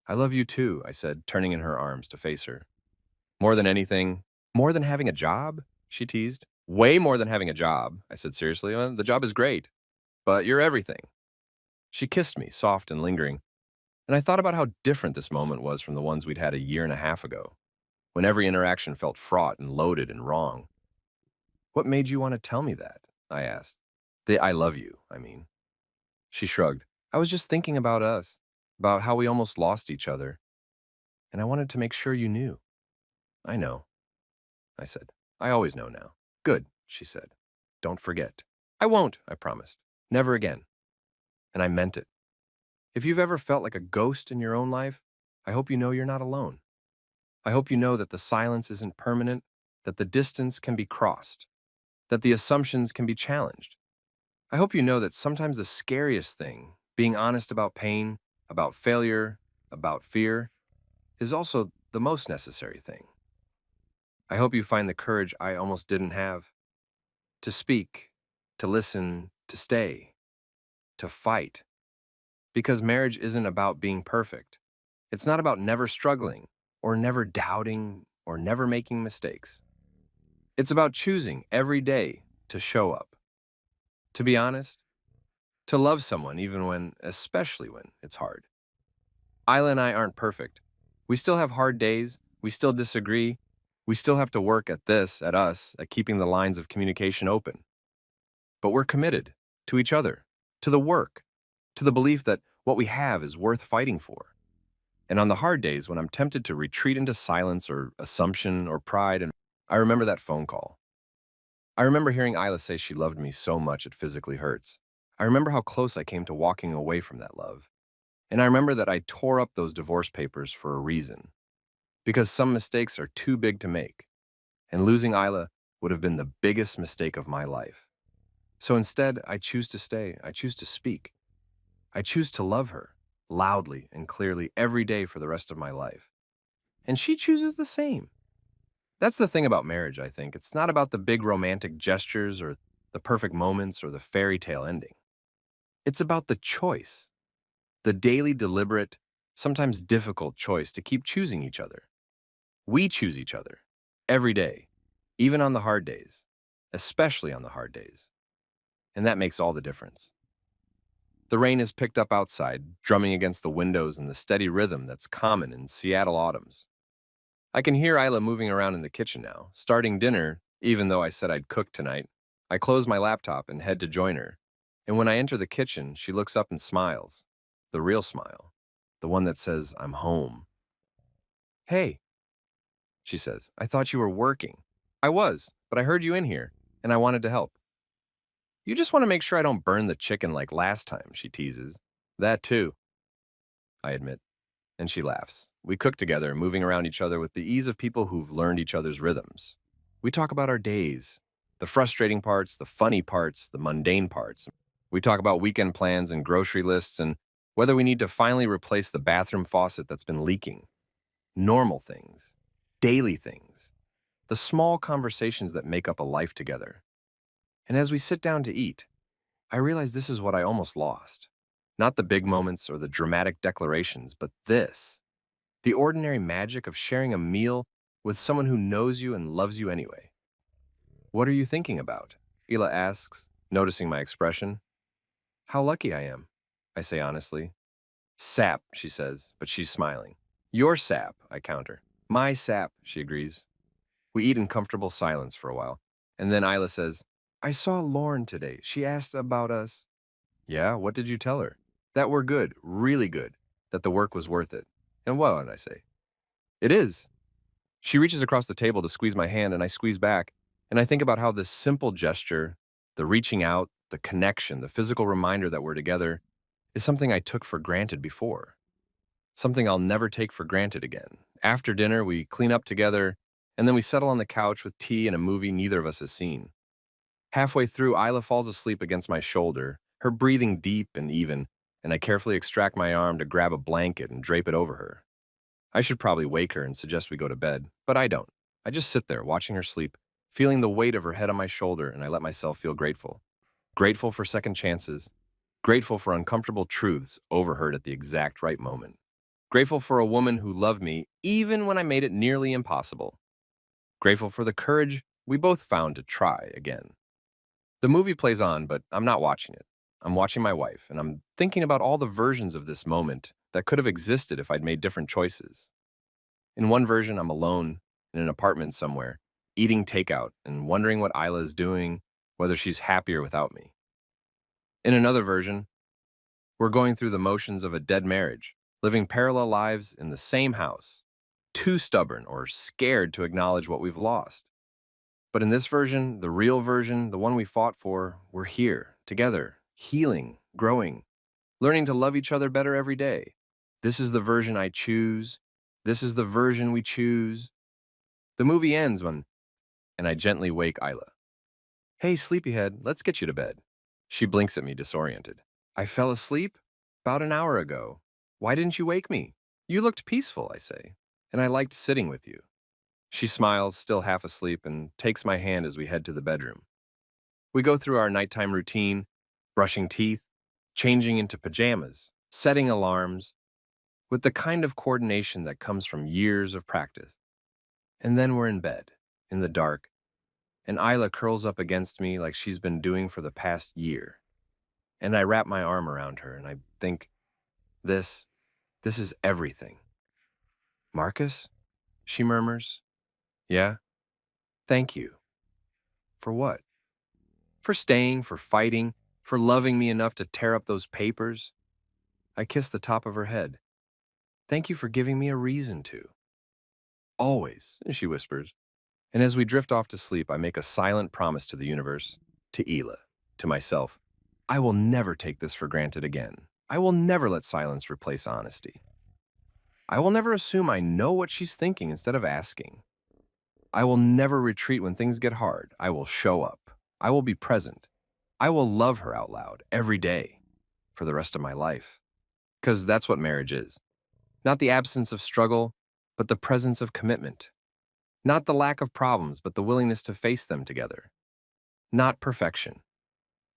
I love you too, I said, turning in her arms to face her. More than anything, more than having a job, she teased. Way more than having a job, I said seriously. The job is great, but you're everything." She kissed me, soft and lingering, and I thought about how different this moment was from the ones we'd had a year and a half ago, when every interaction felt fraught and loaded and wrong. "What made you want to tell me that?" I asked. "The I love you, I mean." She shrugged. "I was just thinking about us, about how we almost lost each other, and I wanted to make sure you knew." "I know," I said. "I always know now." "Good," she said. "Don't forget." "I won't," I promised. "Never again." And I meant it. If you've ever felt like a ghost in your own life, I hope you know you're not alone. I hope you know that the silence isn't permanent, that the distance can be crossed, that the assumptions can be challenged. I hope you know that sometimes the scariest thing, being honest about pain, about failure, about fear, is also the most necessary thing. I hope you find the courage I almost didn't have to speak, to listen, to stay, to fight. Because marriage isn't about being perfect. It's not about never struggling, or never doubting, or never making mistakes. It's about choosing every day to show up, to be honest, to love someone even when, especially when, it's hard. Isla and I aren't perfect. We still have hard days, we still disagree, we still have to work at this, at us, at keeping the lines of communication open. But we're committed to each other, to the work, to the belief that what we have is worth fighting for. And on the hard days when I'm tempted to retreat into silence or assumption or pride, and I remember that phone call. I remember hearing Isla say she loved me so much it physically hurts. I remember how close I came to walking away from that love. And I remember that I tore up those divorce papers for a reason. Because some mistakes are too big to make. And losing Isla would have been the biggest mistake of my life. So instead, I choose to stay. I choose to speak. I choose to love her, loudly and clearly every day for the rest of my life. And she chooses the same. That's the thing about marriage, I think. It's not about the big romantic gestures or the perfect moments or the fairy tale ending. It's about the choice, the daily, deliberate, sometimes difficult choice to keep choosing each other. We choose each other every day, even on the hard days, especially on the hard days. And that makes all the difference. The rain has picked up outside, drumming against the windows in the steady rhythm that's common in Seattle autumns. I can hear Isla moving around in the kitchen now, starting dinner, even though I said I'd cook tonight. I close my laptop and head to join her. And when I enter the kitchen, she looks up and smiles. The real smile. The one that says, "I'm home." "Hey," she says, "I thought you were working." "I was, but I heard you in here, and I wanted to help." "You just want to make sure I don't burn the chicken like last time," she teases. "That too," I admit. And she laughs. We cook together, moving around each other with the ease of people who've learned each other's rhythms. We talk about our days, the frustrating parts, the funny parts, the mundane parts. We talk about weekend plans and grocery lists and whether we need to finally replace the bathroom faucet that's been leaking. Normal things, daily things, the small conversations that make up a life together. And as we sit down to eat, I realize this is what I almost lost. Not the big moments or the dramatic declarations, but this. The ordinary magic of sharing a meal with someone who knows you and loves you anyway. "What are you thinking about?" Ela asks, noticing my expression. "How lucky I am," I say honestly. "Sap," she says, but she's smiling. "Your sap," I counter. "My sap," she agrees. We eat in comfortable silence for a while, and then Isla says, "I saw Lauren today. She asked about us." "Yeah, what did you tell her?" "That we're good, really good, that the work was worth it." "And what did I say?" "It is." She reaches across the table to squeeze my hand, and I squeeze back, and I think about how this simple gesture, the reaching out, the connection, the physical reminder that we're together, is something I took for granted before. Something I'll never take for granted again. After dinner, we clean up together, and then we settle on the couch with tea and a movie neither of us has seen. Halfway through, Isla falls asleep against my shoulder, her breathing deep and even, and I carefully extract my arm to grab a blanket and drape it over her. I should probably wake her and suggest we go to bed, but I don't. I just sit there watching her sleep, feeling the weight of her head on my shoulder, and I let myself feel grateful. Grateful for second chances. Grateful for uncomfortable truths overheard at the exact right moment. Grateful for a woman who loved me even when I made it nearly impossible. Grateful for the courage we both found to try again. The movie plays on, but I'm not watching it. I'm watching my wife, and I'm thinking about all the versions of this moment that could have existed if I'd made different choices. In one version, I'm alone in an apartment somewhere, eating takeout and wondering what Isla is doing, whether she's happier without me. In another version, we're going through the motions of a dead marriage, living parallel lives in the same house, too stubborn or scared to acknowledge what we've lost. But in this version, the real version, the one we fought for, we're here, together, healing, growing, learning to love each other better every day. This is the version I choose. This is the version we choose. The movie ends and I gently wake Isla. Hey, sleepyhead, let's get you to bed. She blinks at me, disoriented. I fell asleep about an hour ago. Why didn't you wake me? You looked peaceful, I say, and I liked sitting with you. She smiles, still half asleep, and takes my hand as we head to the bedroom. We go through our nighttime routine, brushing teeth, changing into pajamas, setting alarms, with the kind of coordination that comes from years of practice. And then we're in bed, in the dark, and Isla curls up against me like she's been doing for the past year. And I wrap my arm around her and I think, this, this is everything. Marcus? She murmurs. Yeah? Thank you. For what? For staying, for fighting, for loving me enough to tear up those papers. I kiss the top of her head. Thank you for giving me a reason to. Always, she whispers. And as we drift off to sleep, I make a silent promise to the universe, to Hila, to myself. I will never take this for granted again. I will never let silence replace honesty. I will never assume I know what she's thinking instead of asking. I will never retreat when things get hard. I will show up. I will be present. I will love her out loud every day for the rest of my life. Because that's what marriage is. Not the absence of struggle, but the presence of commitment. Not the lack of problems, but the willingness to face them together. Not perfection,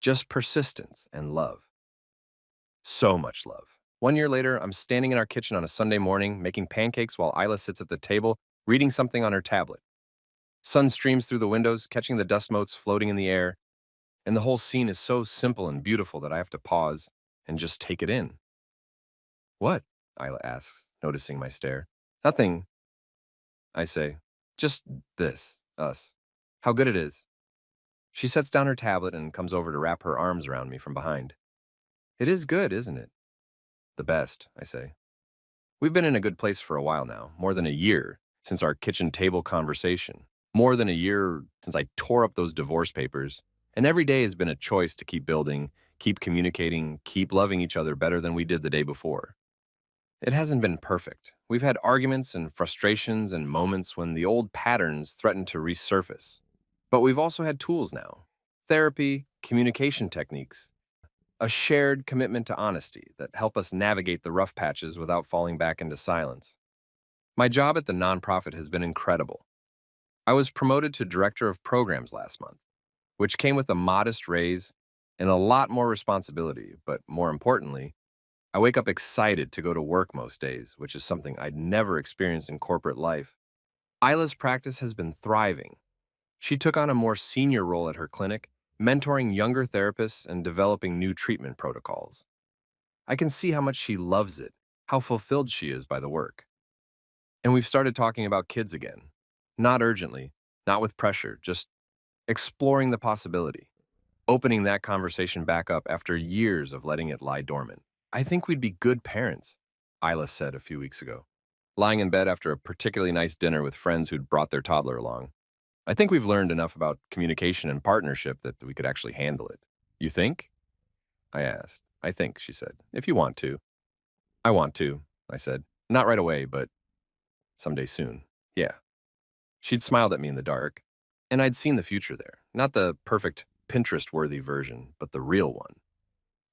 just persistence and love. So much love. 1 year later, I'm standing in our kitchen on a Sunday morning, making pancakes while Isla sits at the table, reading something on her tablet. Sun streams through the windows, catching the dust motes floating in the air, and the whole scene is so simple and beautiful that I have to pause and just take it in. What? Isla asks, noticing my stare. Nothing, I say. Just this, us. How good it is. She sets down her tablet and comes over to wrap her arms around me from behind. It is good, isn't it? The best, I say. We've been in a good place for a while now, more than a year since our kitchen table conversation, more than a year since I tore up those divorce papers, and every day has been a choice to keep building, keep communicating, keep loving each other better than we did the day before. It hasn't been perfect. We've had arguments and frustrations and moments when the old patterns threaten to resurface. But we've also had tools now. Therapy, communication techniques, a shared commitment to honesty that help us navigate the rough patches without falling back into silence. My job at the nonprofit has been incredible. I was promoted to director of programs last month, which came with a modest raise and a lot more responsibility, but more importantly, I wake up excited to go to work most days, which is something I'd never experienced in corporate life. Isla's practice has been thriving. She took on a more senior role at her clinic, mentoring younger therapists and developing new treatment protocols. I can see how much she loves it, how fulfilled she is by the work. And we've started talking about kids again. Not urgently, not with pressure, just exploring the possibility, opening that conversation back up after years of letting it lie dormant. I think we'd be good parents, Isla said a few weeks ago, lying in bed after a particularly nice dinner with friends who'd brought their toddler along. I think we've learned enough about communication and partnership that we could actually handle it. You think? I asked. I think, she said, if you want to. I want to, I said. Not right away, but someday soon. Yeah. She'd smiled at me in the dark, and I'd seen the future there. Not the perfect Pinterest-worthy version, but the real one.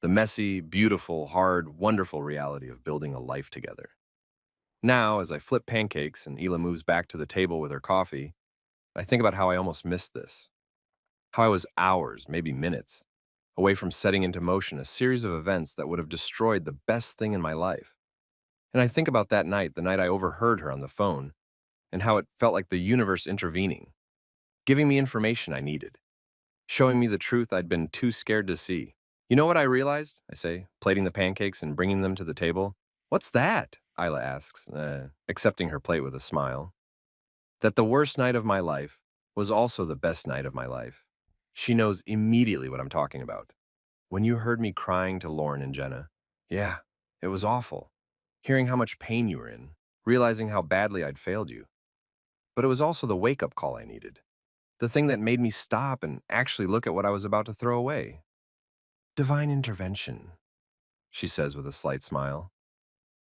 The messy, beautiful, hard, wonderful reality of building a life together. Now, as I flip pancakes and Hila moves back to the table with her coffee, I think about how I almost missed this. How I was hours, maybe minutes, away from setting into motion a series of events that would have destroyed the best thing in my life. And I think about that night, the night I overheard her on the phone, and how it felt like the universe intervening. giving me information I needed, showing me the truth I'd been too scared to see. You know what I realized? I say, plating the pancakes and bringing them to the table. What's that? Isla asks, accepting her plate with a smile. That the worst night of my life was also the best night of my life. She knows immediately what I'm talking about. When you heard me crying to Lauren and Jenna, yeah, it was awful. Hearing how much pain you were in, realizing how badly I'd failed you. But it was also the wake-up call I needed. The thing that made me stop and actually look at what I was about to throw away. Divine intervention, she says with a slight smile.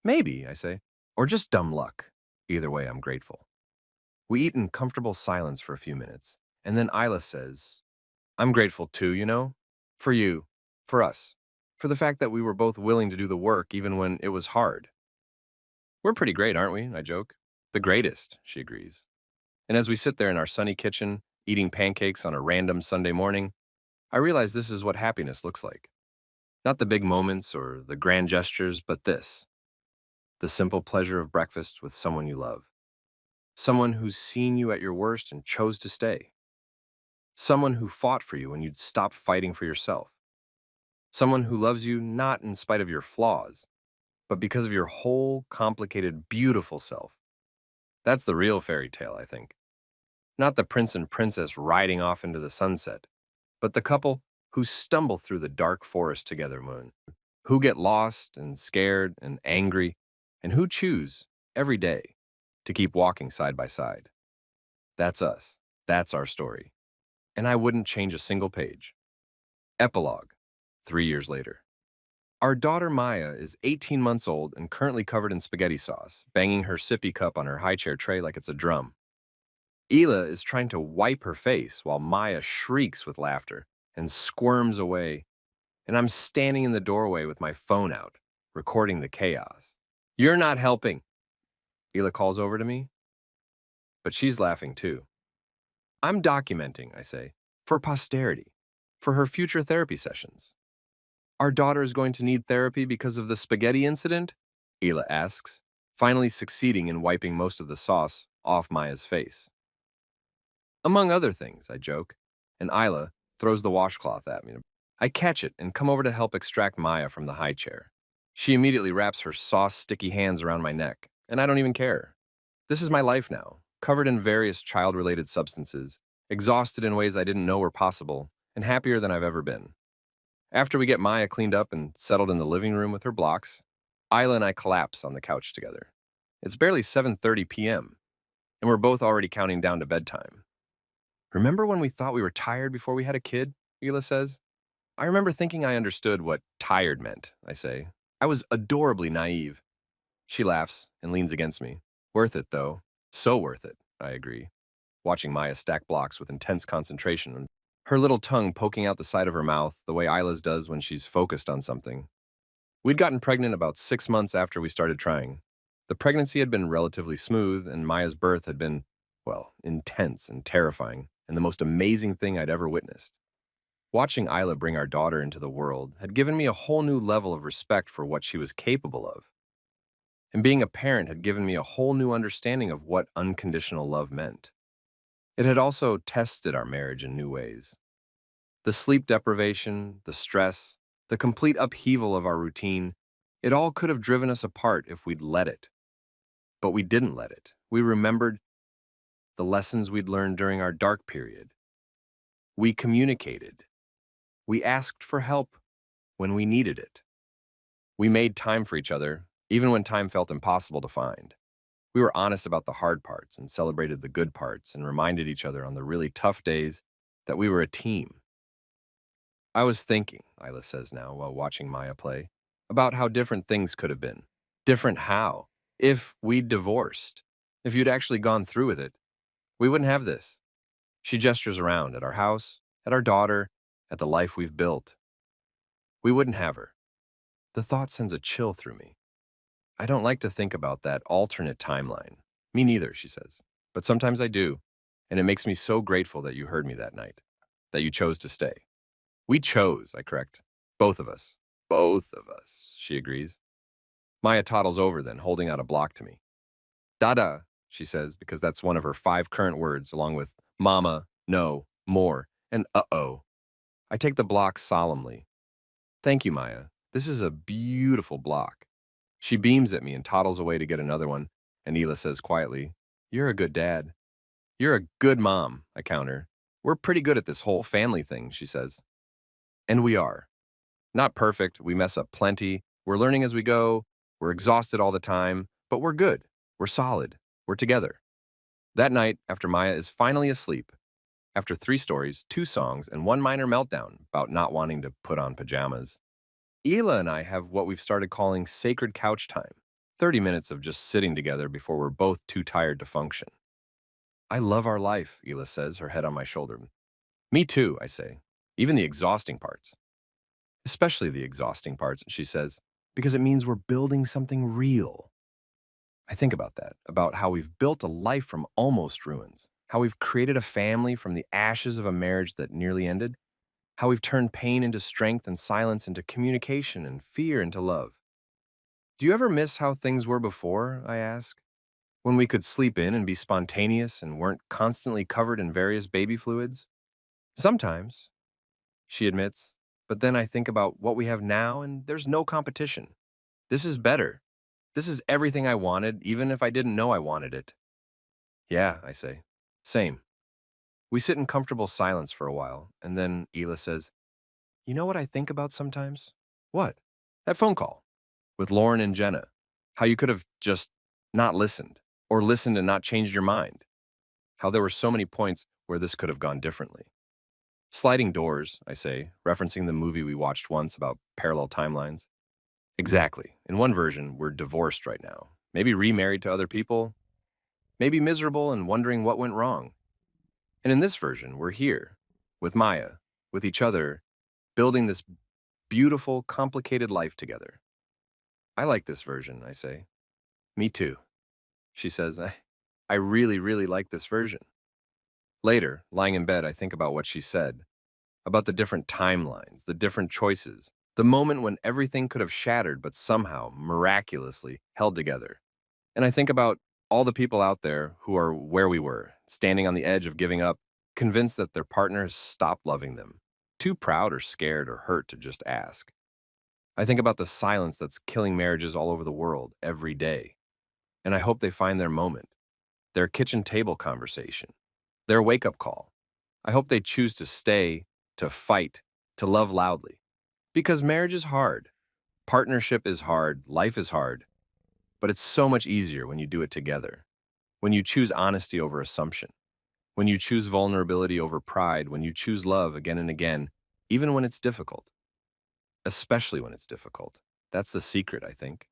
Maybe, I say, or just dumb luck. Either way, I'm grateful. We eat in comfortable silence for a few minutes, and then Isla says, I'm grateful too, you know? For you, for us, for the fact that we were both willing to do the work even when it was hard. We're pretty great, aren't we? I joke. The greatest, she agrees. And as we sit there in our sunny kitchen, eating pancakes on a random Sunday morning, I realize this is what happiness looks like. Not the big moments or the grand gestures, but this, the simple pleasure of breakfast with someone you love. Someone who's seen you at your worst and chose to stay. Someone who fought for you when you'd stopped fighting for yourself. Someone who loves you not in spite of your flaws, but because of your whole, complicated, beautiful self. That's the real fairy tale, I think. Not the prince and princess riding off into the sunset, but the couple who stumble through the dark forest together, who get lost and scared and angry, and who choose, every day, to keep walking side by side. That's us. That's our story. And I wouldn't change a single page. Epilogue, 3 years later. Our daughter Maya is 18 months old and currently covered in spaghetti sauce, banging her sippy cup on her high chair tray like it's a drum. Ela is trying to wipe her face while Maya shrieks with laughter and squirms away, and I'm standing in the doorway with my phone out, recording the chaos. You're not helping, Ela calls over to me, but she's laughing too. I'm documenting, I say, for posterity, for her future therapy sessions. Our daughter is going to need therapy because of the spaghetti incident? Ela asks, finally succeeding in wiping most of the sauce off Maya's face. Among other things, I joke, and Isla throws the washcloth at me. I catch it and come over to help extract Maya from the high chair. She immediately wraps her sauce-sticky hands around my neck, and I don't even care. This is my life now, covered in various child-related substances, exhausted in ways I didn't know were possible, and happier than I've ever been. After we get Maya cleaned up and settled in the living room with her blocks, Isla and I collapse on the couch together. It's barely 7:30 p.m., and we're both already counting down to bedtime. Remember when we thought we were tired before we had a kid? Ela says. I remember thinking I understood what tired meant, I say. I was adorably naive. She laughs and leans against me. Worth it, though. So worth it, I agree, watching Maya stack blocks with intense concentration, her little tongue poking out the side of her mouth the way Isla's does when she's focused on something. We'd gotten pregnant about 6 months after we started trying. The pregnancy had been relatively smooth, and Maya's birth had been, well, intense and terrifying, and the most amazing thing I'd ever witnessed. Watching Isla bring our daughter into the world had given me a whole new level of respect for what she was capable of. And being a parent had given me a whole new understanding of what unconditional love meant. It had also tested our marriage in new ways. The sleep deprivation, the stress, the complete upheaval of our routine, it all could have driven us apart if we'd let it. But we didn't let it. We remembered the lessons we'd learned during our dark period. We communicated. We asked for help when we needed it. We made time for each other, even when time felt impossible to find. We were honest about the hard parts and celebrated the good parts and reminded each other on the really tough days that we were a team. I was thinking, Isla says now while watching Maya play, about how different things could have been. Different how? If we'd divorced. If you'd actually gone through with it, we wouldn't have this. She gestures around at our house, at our daughter, at the life we've built. We wouldn't have her. The thought sends a chill through me. I don't like to think about that alternate timeline. Me neither, she says. But sometimes I do, and it makes me so grateful that you heard me that night, that you chose to stay. We chose, I correct. Both of us. Both of us, she agrees. Maya toddles over then, holding out a block to me. Dada, she says, because that's one of her 5 current words, along with mama, no, more, and uh-oh. I take the block solemnly. Thank you, Maya. This is a beautiful block. She beams at me and toddles away to get another one, and Hila says quietly, You're a good dad. You're a good mom, I counter. We're pretty good at this whole family thing, she says. And we are. Not perfect, we mess up plenty, we're learning as we go, we're exhausted all the time, but we're good, we're solid, we're together. That night, after Maya is finally asleep, after 3 stories, 2 songs, and one minor meltdown about not wanting to put on pajamas, Hila and I have what we've started calling sacred couch time, 30 minutes of just sitting together before we're both too tired to function. I love our life, Hila says, her head on my shoulder. Me too, I say. Even the exhausting parts. Especially the exhausting parts, she says, because it means we're building something real. I think about that, about how we've built a life from almost ruins, how we've created a family from the ashes of a marriage that nearly ended, how we've turned pain into strength and silence into communication and fear into love. Do you ever miss how things were before, I ask? When we could sleep in and be spontaneous and weren't constantly covered in various baby fluids? Sometimes, she admits, but then I think about what we have now and there's no competition. This is better. This is everything I wanted, even if I didn't know I wanted it. Yeah, I say. Same. We sit in comfortable silence for a while, and then Hila says, You know what I think about sometimes? What? That phone call with Lauren and Jenna. How you could have just not listened, or listened and not changed your mind. How there were so many points where this could have gone differently. Sliding doors, I say, referencing the movie we watched once about parallel timelines. Exactly. In one version, we're divorced right now. Maybe remarried to other people. Maybe miserable and wondering what went wrong. And in this version, we're here, with Maya, with each other, building this beautiful, complicated life together. I like this version, I say. Me too. She says, I really, really like this version. Later, lying in bed, I think about what she said, about the different timelines, the different choices, the moment when everything could have shattered but somehow, miraculously, held together. And I think about all the people out there who are where we were, standing on the edge of giving up, convinced that their partner has stopped loving them, too proud or scared or hurt to just ask. I think about the silence that's killing marriages all over the world every day. And I hope they find their moment, their kitchen table conversation, their wake up call. I hope they choose to stay, to fight, to love loudly. Because marriage is hard, partnership is hard, life is hard, but it's so much easier when you do it together. When you choose honesty over assumption, when you choose vulnerability over pride, when you choose love again and again, even when it's difficult, especially when it's difficult. That's the secret, I think.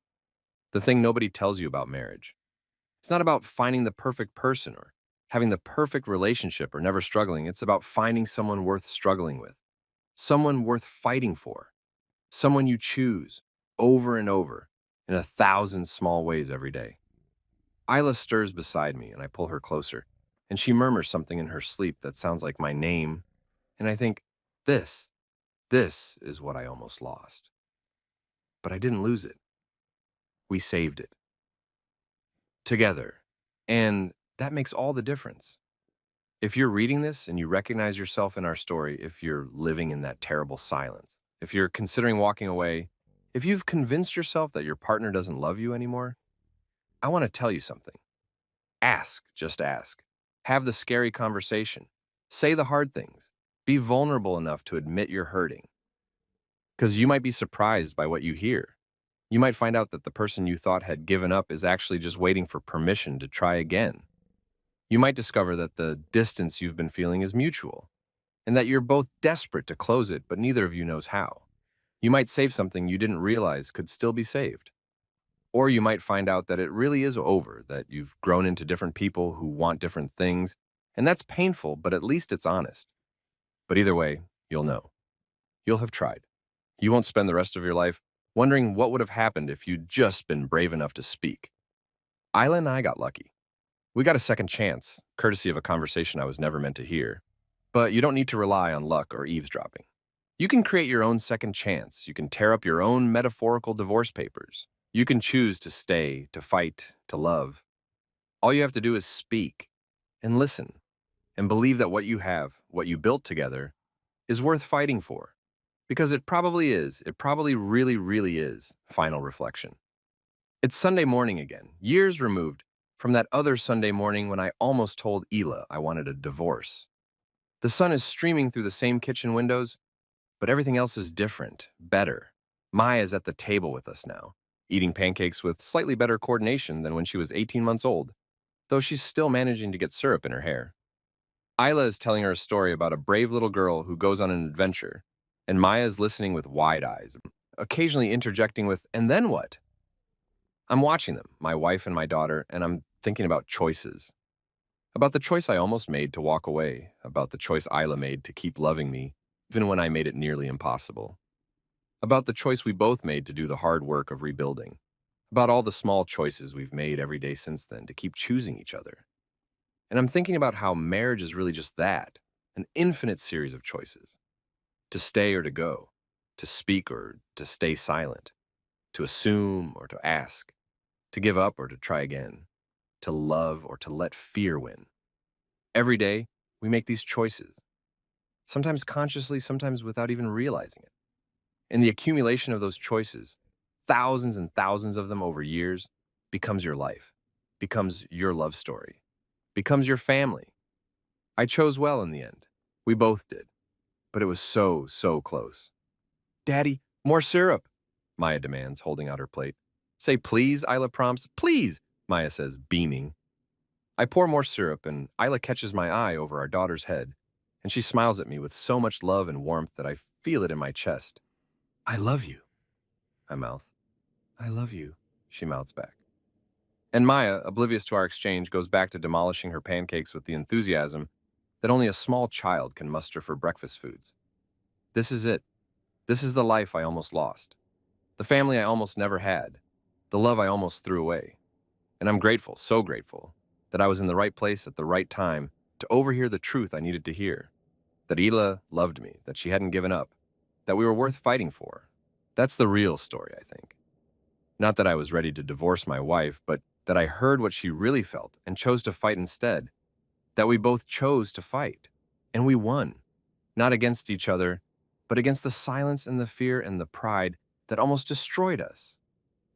The thing nobody tells you about marriage. It's not about finding the perfect person or having the perfect relationship or never struggling. It's about finding someone worth struggling with, someone worth fighting for, someone you choose over and over in 1,000 small ways every day. Isla stirs beside me and I pull her closer, and she murmurs something in her sleep that sounds like my name, and I think, this, this is what I almost lost. But I didn't lose it. We saved it. Together. And that makes all the difference. If you're reading this and you recognize yourself in our story, if you're living in that terrible silence, if you're considering walking away, if you've convinced yourself that your partner doesn't love you anymore, I want to tell you something. Ask, just ask. Have the scary conversation. Say the hard things. Be vulnerable enough to admit you're hurting. Because you might be surprised by what you hear. You might find out that the person you thought had given up is actually just waiting for permission to try again. You might discover that the distance you've been feeling is mutual, and that you're both desperate to close it, but neither of you knows how. You might save something you didn't realize could still be saved. Or you might find out that it really is over, that you've grown into different people who want different things, and that's painful, but at least it's honest. But either way, you'll know. You'll have tried. You won't spend the rest of your life wondering what would have happened if you'd just been brave enough to speak. Isla and I got lucky. We got a second chance, courtesy of a conversation I was never meant to hear. But you don't need to rely on luck or eavesdropping. You can create your own second chance. You can tear up your own metaphorical divorce papers. You can choose to stay, to fight, to love. All you have to do is speak and listen and believe that what you have, what you built together, is worth fighting for. Because it probably is. It probably really, really is. Final reflection. It's Sunday morning again, years removed from that other Sunday morning when I almost told Ela I wanted a divorce. The sun is streaming through the same kitchen windows, but everything else is different, better. Maya's at the table with us now, eating pancakes with slightly better coordination than when she was 18 months old, though she's still managing to get syrup in her hair. Isla is telling her a story about a brave little girl who goes on an adventure, and Maya is listening with wide eyes, occasionally interjecting with, "And then what?" I'm watching them, my wife and my daughter, and I'm thinking about choices. About the choice I almost made to walk away, about the choice Isla made to keep loving me, even when I made it nearly impossible. About the choice we both made to do the hard work of rebuilding. About all the small choices we've made every day since then to keep choosing each other. And I'm thinking about how marriage is really just that, an infinite series of choices. To stay or to go, to speak or to stay silent, to assume or to ask, to give up or to try again, to love or to let fear win. Every day, we make these choices, sometimes consciously, sometimes without even realizing it. And the accumulation of those choices, thousands and thousands of them over years, becomes your life, becomes your love story, becomes your family. I chose well in the end. We both did. But it was so, so close. "Daddy, more syrup," Maya demands, holding out her plate. "Say please," Isla prompts. "Please," Maya says, beaming. I pour more syrup, and Isla catches my eye over our daughter's head, and she smiles at me with so much love and warmth that I feel it in my chest. "I love you," I mouth. "I love you," she mouths back. And Maya, oblivious to our exchange, goes back to demolishing her pancakes with the enthusiasm that only a small child can muster for breakfast foods. This is it. This is the life I almost lost. The family I almost never had. The love I almost threw away. And I'm grateful, so grateful, that I was in the right place at the right time to overhear the truth I needed to hear. That Ela loved me, that she hadn't given up, that we were worth fighting for. That's the real story, I think. Not that I was ready to divorce my wife, but that I heard what she really felt and chose to fight instead. That we both chose to fight. And we won. Not against each other, but against the silence and the fear and the pride that almost destroyed us.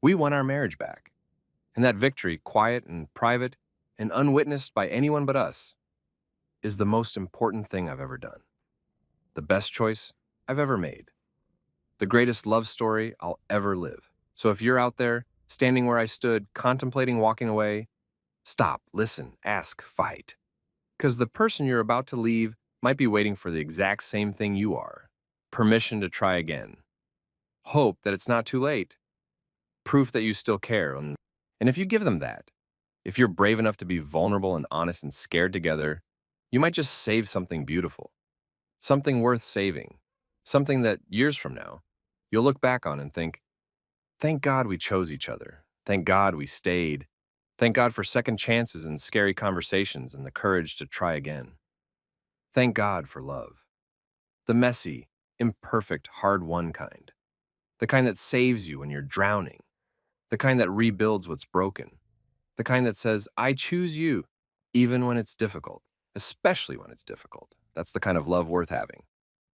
We won our marriage back. And that victory, quiet and private and unwitnessed by anyone but us, is the most important thing I've ever done. The best choice I've ever made. The greatest love story I'll ever live. So if you're out there, standing where I stood, contemplating walking away, stop, listen, ask, fight. Because the person you're about to leave might be waiting for the exact same thing you are. Permission to try again. Hope that it's not too late. Proof that you still care. And if you give them that, if you're brave enough to be vulnerable and honest and scared together, you might just save something beautiful. Something worth saving. Something that, years from now, you'll look back on and think, thank God we chose each other. Thank God we stayed. Thank God for second chances and scary conversations and the courage to try again. Thank God for love. The messy, imperfect, hard-won kind. The kind that saves you when you're drowning. The kind that rebuilds what's broken. The kind that says, I choose you, even when it's difficult, especially when it's difficult. That's the kind of love worth having.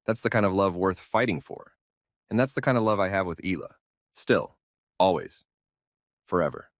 That's the kind of love worth fighting for. And that's the kind of love I have with Ela. Still, always, forever.